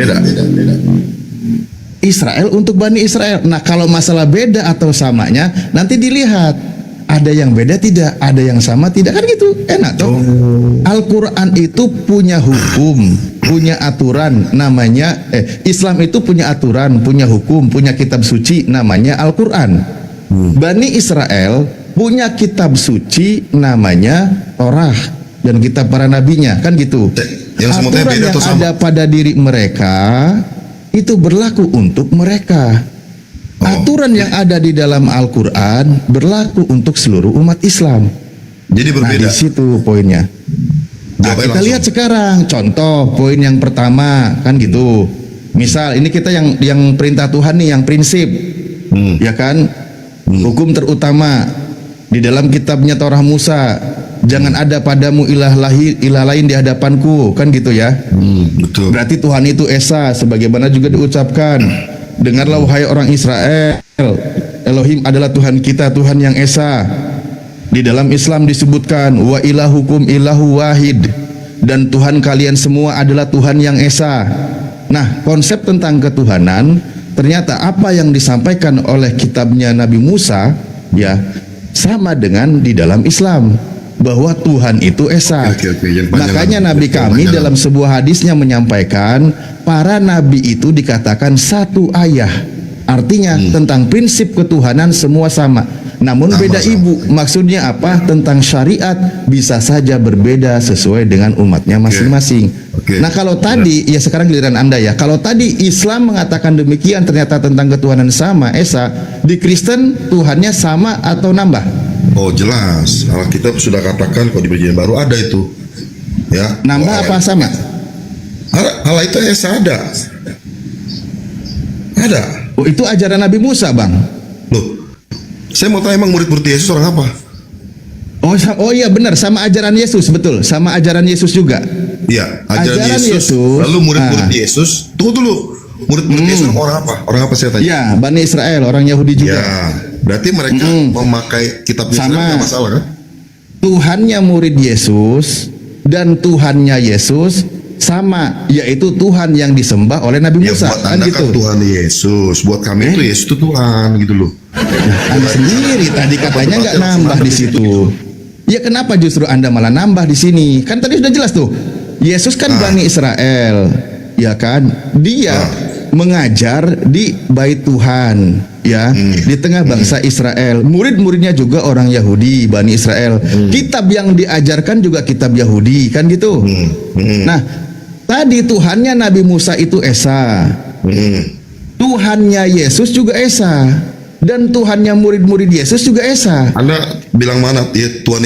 Israel untuk Bani Israel. Nah kalau masalah beda atau samanya nanti dilihat. Ada yang beda tidak, ada yang sama tidak, kan gitu, enak toh. Al-Quran itu punya hukum, punya aturan, namanya Islam itu punya aturan, punya hukum, punya kitab suci, namanya Al-Quran. Bani Israel punya kitab suci, namanya Torah dan kitab para nabinya, kan gitu. Aturan yang ada pada diri mereka itu berlaku untuk mereka. Aturan yang ada di dalam Al-Quran berlaku untuk seluruh umat Islam. Jadi berbeda. Nah, di situ poinnya. Nah, kita lihat sekarang contoh poin yang pertama kan gitu. Misal ini kita yang perintah Tuhan nih, yang prinsip, ya kan? Hukum terutama di dalam kitabnya Torah Musa, jangan ada padamu ilah lain di hadapanku, kan gitu ya? Betul. Berarti Tuhan itu esa, sebagaimana juga diucapkan. Dengarlah wahai orang Israel, Elohim adalah Tuhan kita, Tuhan yang esa. Di dalam Islam disebutkan wa ilahukum ilahu wahid, dan Tuhan kalian semua adalah Tuhan yang esa. Nah, konsep tentang ketuhanan ternyata apa yang disampaikan oleh kitabnya Nabi Musa ya sama dengan di dalam Islam, bahwa Tuhan itu esa. Makanya Nabi kami dalam sebuah hadisnya menyampaikan para nabi itu dikatakan satu ayah. Artinya tentang prinsip ketuhanan semua sama. Namun beda ibu. Maksudnya apa? Tentang syariat bisa saja berbeda sesuai dengan umatnya masing-masing. Nah kalau tadi, ya sekarang giliran Anda ya. Kalau tadi Islam mengatakan demikian, ternyata tentang ketuhanan sama, esa. Di Kristen Tuhannya sama atau nambah? Oh jelas, Alkitab sudah katakan kalau di Perjanjian Baru ada itu. Ya. Nambah apa sama? Allah itu esa ada. Ada. Oh itu ajaran Nabi Musa, Bang. Loh, saya mau tanya, emang murid-murid Yesus orang apa? Oh iya benar, sama ajaran Yesus, betul. Sama ajaran Yesus juga. Iya, ajaran Yesus. Lalu murid-murid Yesus, tunggu dulu. Murid-murid Yesus orang apa? Orang apa saya tanya? Ya, Bani Israel, orang Yahudi juga. Ya, berarti mereka memakai kitab Israel, nggak masalah kan? Tuhannya murid Yesus dan Tuhannya Yesus sama, yaitu Tuhan yang disembah oleh Nabi Musa. Buat Anda kan Tuhan Yesus, buat kami itu Yesus itu Tuhan gitu loh. Anda sendiri tadi katanya nggak nambah di situ. Ya kenapa justru Anda malah nambah di sini? Kan tadi sudah jelas tuh. Yesus kan Bani Israel, ya kan? Dia mengajar di Bait Tuhan, ya, di tengah bangsa Israel. Murid-muridnya juga orang Yahudi, Bani Israel. Kitab yang diajarkan juga kitab Yahudi, kan gitu. Nah, tadi Tuhannya Nabi Musa itu Esa. Tuhannya Yesus juga Esa. Dan Tuhannya murid-murid Yesus juga Esa. Anda bilang mana? Ya, Tuhan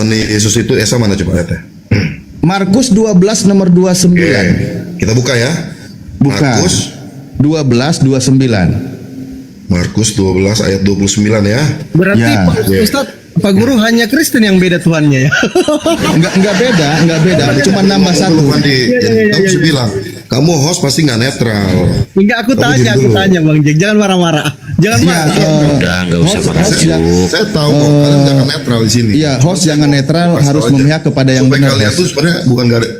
Yesus itu Esa mana coba lihat ya? Markus 12 nomor 29. Kita buka ya. Buka. Markus 12:29. Markus 12 ayat 29 ya. Berarti Ya. Ustaz, Pak Guru hanya Kristen yang beda Tuhannya ya? Enggak beda, cuma nambah satu. Kamu bisa bilang, kamu host pasti nggak netral. Enggak, aku tanya Bang Jack, jangan marah-marah. Jangan marah. Udah nggak usah masuk. Saya tahu kok, kalian jangan netral di sini. Iya, host jangan netral, harus memihak kepada yang Supaya benar. kalian tuh sebenarnya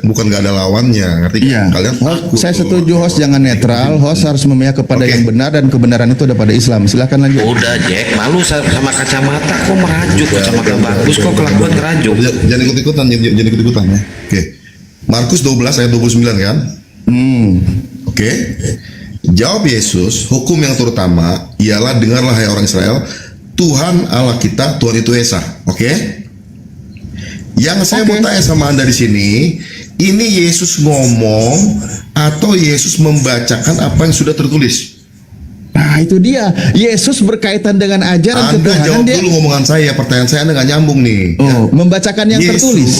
bukan nggak ada lawannya, ngerti? Iya. Kalian takut. Saya setuju host jangan netral, host harus memihak kepada yang benar dan kebenaran itu ada pada Islam. Silakan lanjut. Udah Jack, malu sama kacamata kok merajuk, kacamata bagus kok kelakuan ngerajuk. Jangan ikut-ikutan ya. Oke. Markus 12 ayat 29 kan? Oke. Jawab Yesus, hukum yang terutama ialah dengarlah hai orang Israel, Tuhan Allah kita, Tuhan itu Esa. Oke? Yang saya mau tanya sama Anda di sini, ini Yesus ngomong atau Yesus membacakan apa yang sudah tertulis? Nah, itu dia. Yesus berkaitan dengan ajaran Anda ketuhanan jawab dia. dulu ngomongan saya, pertanyaan saya Anda nggak nyambung nih. Oh, membacakan yang tertulis.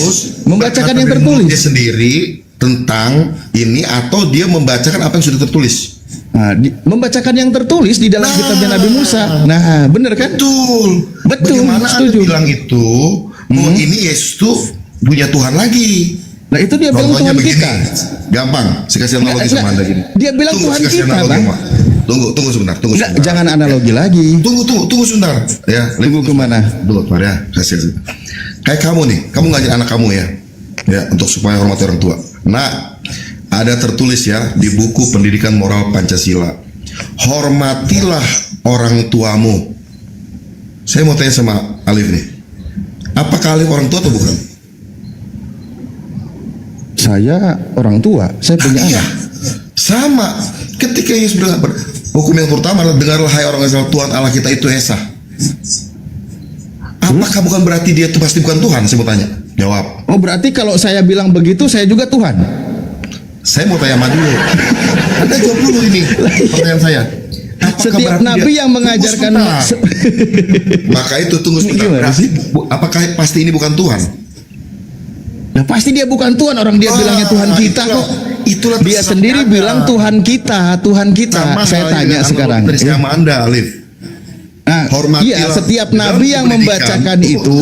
Membacakan yang berkata dari tertulis. mulut dia sendiri tentang ini atau dia membacakan apa yang sudah tertulis? Nah, membacakan yang tertulis di dalam kitabnya Nabi Musa. Nah, benar kan? Betul. Bagaimana setuju. Anda bilang itu? Oh, ini Yesus tuh punya Tuhan lagi. Nah, itu dia bilang Contohnya Tuhan begini. kita. Gampang. Saya kasih analogi sama Anda gini. Dia bilang Tunggu, Tuhan saya kasih kita, analogi, Bang. Mak. Tunggu sebentar. Enggak, jangan analogi lagi. Tunggu sebentar. Ya, Tunggu kemana? Dulu, Pak ya. Kasih. Kayak kamu nih, kamu ngajar anak kamu ya. Ya, untuk supaya hormati orang tua. Nah, ada tertulis ya di buku Pendidikan Moral Pancasila. Hormatilah orang tuamu. Saya mau tanya sama Alif nih. Apakah Alif orang tua atau bukan? Saya orang tua, saya punya Iya. anak. Sama. Ketika Yesus bilang hukum yang pertama adalah dengarlah hai orang Israel, Tuhan Allah kita itu Esa. Apakah bukan berarti dia itu pasti bukan Tuhan? Saya mau tanya. Jawab. Oh, berarti kalau saya bilang begitu saya juga Tuhan. Saya mau tanya sama dulu. Anda jawab dulu ini pertanyaan saya. Apakah Setiap berarti nabi dia- yang mengajarkan Tunggu sebentar. Maka itu tunggu sebentar. Gimana Berarti, apakah pasti ini bukan Tuhan? Nah, pasti dia bukan Tuhan, orang dia bilangnya Tuhan kita kok. Itulah Dia tersesat sendiri Anda. bilang Tuhan kita. Sama Saya halnya tanya dengan sekarang. analogi dari sama Anda, Alif. Nah, Hormatilah. iya, setiap Di dalam nabi yang pendidikan, membacakan buku itu,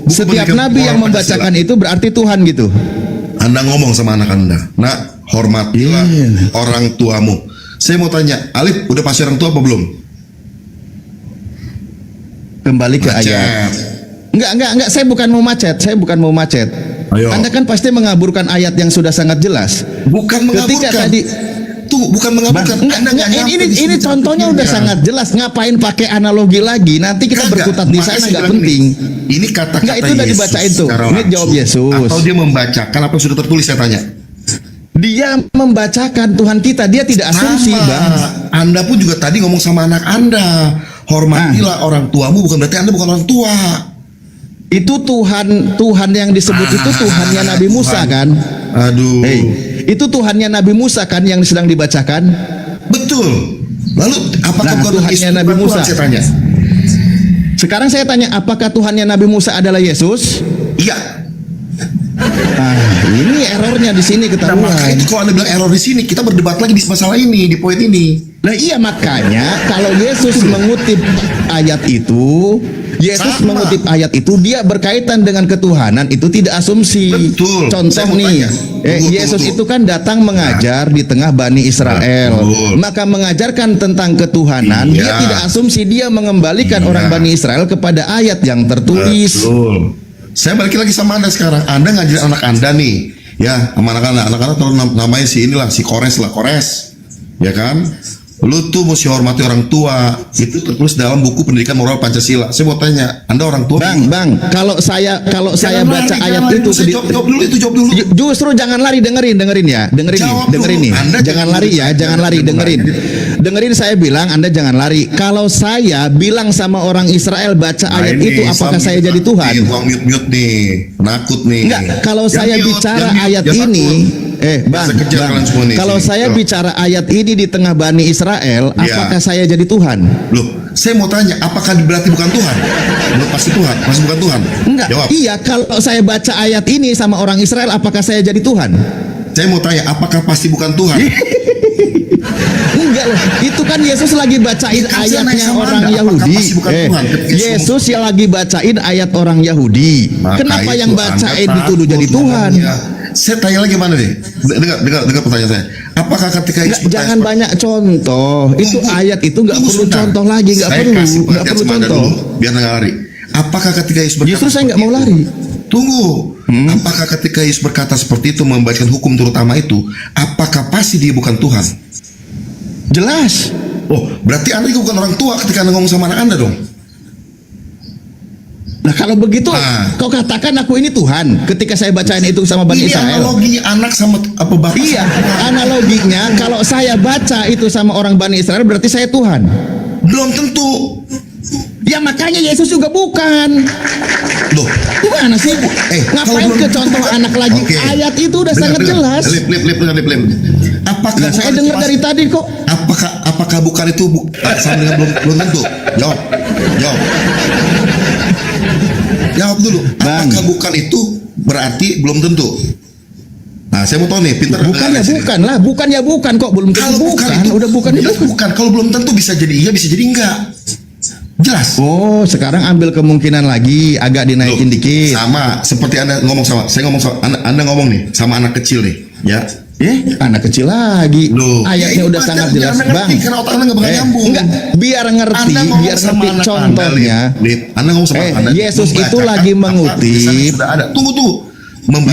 setiap pendidikan nabi yang moral membacakan Pancasila. itu berarti Tuhan gitu. Anda ngomong sama anak Anda, nak, hormatilah orang tuamu. Saya mau tanya, Alif udah pasti orang tua apa belum? Kembali ke Macet. ayat. Enggak, saya bukan mau macet. Ayo. Anda kan pasti mengaburkan ayat yang sudah sangat jelas. Bukan Ketika mengaburkan. tadi Tuh, bukan mengaburkan. Enggak, Anda nggak nyampe di ini sini contohnya udah sebetulnya. sangat jelas. Ngapain pakai analogi lagi? Nanti kita Kagak. berkutat di Makanya sana saya nggak bilang penting. Ini kata-kata Enggak, itu udah Yesus dibacain tuh. secara Ini langsung. jawab Yesus. Atau dia membacakan apa yang sudah tertulis, saya tanya. Dia membacakan Tuhan kita, dia tidak asumsi, Sama. Bang. Anda pun juga tadi ngomong sama anak Anda. Hormatilah orang tuamu, bukan berarti Anda bukan orang tua. Itu Tuhan yang disebut itu Tuhannya Nabi Musa Tuhan. kan? Aduh. Itu Tuhannya Nabi Musa kan yang sedang dibacakan? Betul. Lalu apakah Nah, bukan Tuhannya Yesus Nabi bukan Musa. Tuhan, saya tanya. Sekarang saya tanya, apakah Tuhannya Nabi Musa adalah Yesus? Iya. Ini errornya di sini Nah, ketahuan. maka itu kalau Anda bilang error di sini, kita berdebat lagi di masalah ini, di poin ini. Nah iya, makanya kalau Yesus mengutip ayat itu, Sama. mengutip ayat itu, dia berkaitan dengan ketuhanan, itu tidak asumsi. Betul. Contoh Saya mau nih, tanya. Tunggu. Yesus itu kan datang mengajar di tengah Bani Israel. Betul. Maka mengajarkan tentang ketuhanan, dia Iya. tidak asumsi, dia mengembalikan Iya. orang Bani Israel kepada ayat yang tertulis. Betul. Saya balik lagi sama Anda sekarang. Anda ngajarin anak Anda nih, ya, sama anak-anak. Anak-anak tahu namanya si inilah, si Kores lah, Kores. Ya kan? Lu tuh mesti hormati orang tua. Itu tertulis dalam buku pendidikan moral Pancasila. Saya mau tanya, Anda orang tua? Bang, kalau saya baca ayat itu, jawab dulu. Justru jangan lari, dengerin ya, dengerin nih. Jangan lari ya, jangan lari, dengerin saya bilang, Anda jangan lari. Kalau saya bilang sama orang Israel baca ayat itu, apakah saya jadi Tuhan? Mute nih, penakut nih. Enggak, kalau saya bicara ayat ini, Bang, kalau saya bicara ayat ini di tengah Bani Israel, apakah saya jadi Tuhan? Loh, saya mau tanya, apakah berarti bukan Tuhan? Belum pasti Tuhan, masih bukan Tuhan. Enggak. Jawab. Iya, kalau saya baca ayat ini sama orang Israel, apakah saya jadi Tuhan? Saya mau tanya, apakah pasti bukan Tuhan? Enggak loh, itu kan Yesus lagi bacain ayatnya orang Yahudi. Yesus yang lagi bacain ayat orang Yahudi. Kenapa yang bacain dituduh jadi Tuhan? Saya tanya lagi mana nih? Dengar pertanyaan saya. Apakah ketika jangan banyak contoh. Itu ayat itu nggak perlu contoh lagi, nggak perlu contoh. Biar nggak lari. Apakah ketika Yesus berkata? Justru saya nggak mau lari. Tunggu. Apakah ketika Yesus berkata seperti itu, membacakan hukum terutama itu, apakah pasti dia bukan Tuhan? Jelas. Oh, berarti Anda juga bukan orang tua ketika Anda ngomong sama anak Anda dong? Nah kalau begitu, kau katakan aku ini Tuhan ketika saya bacain itu sama Bani Israel. Analoginya anak sama apa bapak? Iya, analoginya kalau saya baca itu sama orang Bani Israel berarti saya Tuhan. Belum tentu. Ya makanya Yesus juga bukan. Loh, gimana sih? Ngapain ke contoh anak lagi? Ayat itu udah sangat jelas. Lip. Apakah saya dengar dari tadi kok? Apakah bukan itu sama dengan belum tentu? Jawab dulu. Apakah bukan itu berarti belum tentu? Nah, saya mau tahu nih, pintar. Bukan kok, belum tentu bukan. Udah bukan. Kalau belum tentu bisa jadi iya, bisa jadi enggak. Jelas. Oh, sekarang ambil kemungkinan lagi, agak dinaikin dikit. Sama seperti Anda ngomong sama, saya ngomong sama Anda ngomong nih sama anak kecil nih, ya. Anak kecil lagi. Ayatnya udah sangat jelas, Bang. Karena otak Anda nggak bakal nyambung. Enggak, biar ngerti contohnya. Anda ngomong sama Anda. Yesus itu lagi mengutip. Tunggu.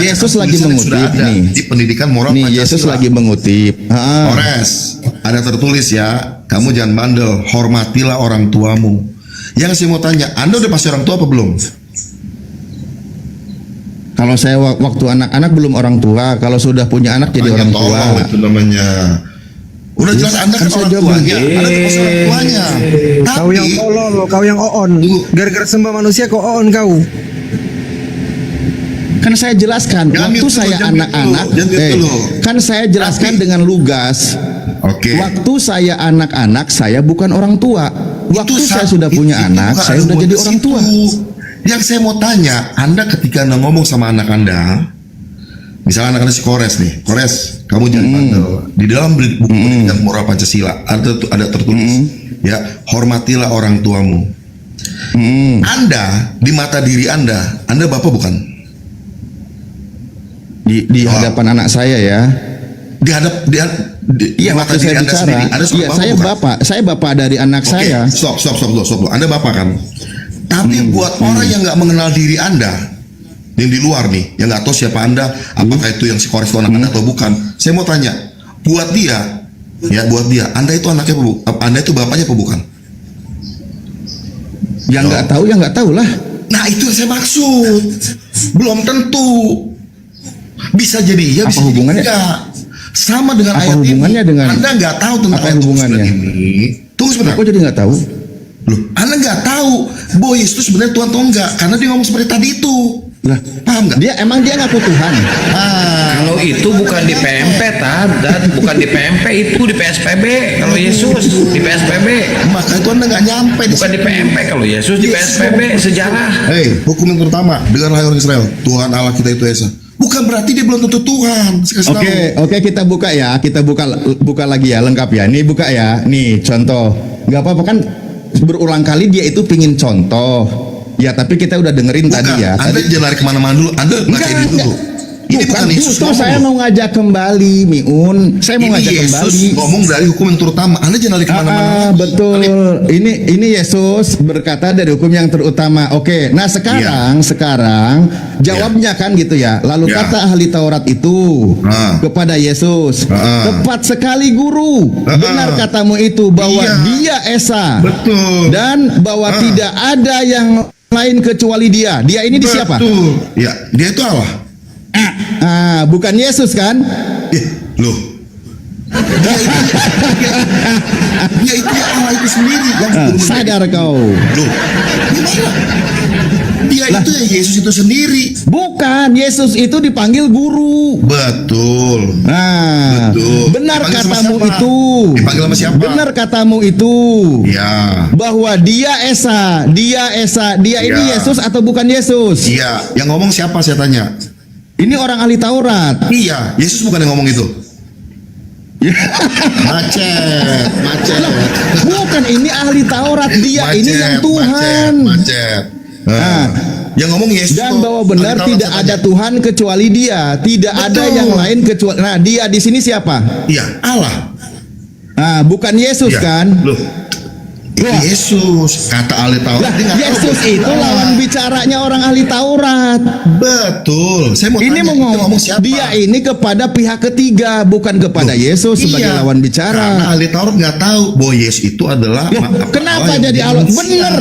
Yesus lagi mengutip nih. Di pendidikan moral nih, Yesus lagi mengutip. Ores, ada tertulis ya, kamu jangan bandel, hormatilah orang tuamu. Yang saya mau tanya, Anda udah pasti orang tua apa belum? Kalau saya waktu anak-anak belum orang tua, kalau sudah punya anak jadi orang tua. Itu namanya. Udah jelas Anda kan orang tuanya. Anda pasti orang tuanya. Kau yang tolol, kau yang oon. Gara-gara sembah manusia kau oon kau. Kan saya jelaskan waktu saya anak-anak. Kan saya jelaskan dengan lugas. Waktu saya anak-anak, saya bukan orang tua. Waktu saya sudah punya anak, saya sudah jadi orang tua. Yang saya mau tanya, Anda ketika Anda ngomong sama anak Anda, misalnya anak Anda si Kores nih, Kores, kamu jangan bandel. Di dalam buku pendidikan moral Pancasila ada tertulis, ya, hormatilah orang tuamu. Anda di mata diri Anda bapak bukan? Di hadapan anak saya ya. Iya, waktu saya bicara. Saya bapak dari anak saya. Stop. Anda bapak kan? Tapi buat orang yang nggak mengenal diri Anda, yang di luar nih, yang nggak tahu siapa Anda, apakah itu yang si Kores itu anak Anda atau bukan? Saya mau tanya, buat dia, Anda itu anaknya apa? Anda itu bapaknya apa bukan? Yang nggak tahu lah. Nah itu yang saya maksud. Belum tentu. Bisa jadi iya, bisa jadi enggak. Sama dengan ayat ini. Anda nggak tahu tentang apa hubungannya ini. Tunggu sebentar. Aku jadi nggak tahu. Loh, Anda nggak tahu bahwa Yesus itu sebenarnya Tuhan atau enggak? Karena dia ngomong seperti tadi itu. Lah, paham nggak? Emang dia ngaku Tuhan. Kalau itu bukan di PMP, bukan di PMP, itu di PSPB. Kalau Yesus di PSPB. Maka itu Anda nggak nyampe. Bukan di PMP, kalau Yesus di PSPB sejarah. Hukum yang terutama, dengarlah orang Israel, Tuhan Allah kita itu Esa. Bukan berarti dia belum tentu Tuhan. Oke, kita buka ya, buka lagi ya, lengkap ya. Nih buka ya, nih contoh. Nggak apa-apa kan? Berulang kali dia itu pingin contoh. Ya tapi kita udah dengerin tadi ya. Anda jangan lari kemana-mana dulu. Anda bacain dulu. Ini bukan Yesus justru ngomong saya loh. mau ngajak kembali, Miun. Saya mau Ini ngajak Yesus kembali. ngomong dari hukum yang terutama. Anda jangan lari kemana-mana. Betul. Ini Yesus berkata dari hukum yang terutama. Oke. Nah sekarang jawabnya kan gitu ya. Lalu Ya. kata ahli Taurat itu kepada Yesus, tepat sekali guru. Benar katamu itu bahwa Dia Esa. Betul. Dan bahwa tidak ada yang lain kecuali Dia. Dia ini di siapa? Betul. Ya, dia itu Allah. Bukan Yesus kan? Loh. Dia itu Allah itu sendiri yang sadar kau. Loh. Dia itu ya Yesus itu sendiri. Bukan, Yesus itu dipanggil guru. Betul. Betul. Benar Dipanggil sama katamu siapa? itu. Dipanggil sama siapa? Benar katamu itu. Ya. Bahwa Dia Esa, Dia Esa, Dia ini Ya. Yesus atau bukan Yesus? Iya, yang ngomong siapa saya tanya? Ini orang ahli Taurat. Iya, Yesus bukan yang ngomong itu. Macet. Bukan, ini ahli Taurat. Dia ini yang Tuhan. Macet. Yang ngomong Yesus. Dan bahwa benar tidak ada Tuhan kecuali Dia, tidak ada yang lain kecuali. Nah, Dia di sini siapa? Iya, Allah. Bukan Yesus kan? Loh. Itu Yesus, kata ahli Taurat. Lah, Dia nggak tahu Yesus bukan itu Allah. lawan bicaranya orang ahli Taurat. Betul. Saya mau Ini tanya, mau itu ngomong siapa? Dia ini kepada pihak ketiga, bukan kepada Yesus sebagai Iya. lawan bicara. Karena ahli Taurat nggak tahu bahwa Yesus itu adalah Kenapa Allah yang jadi menjadi Allah? manusia. Bener.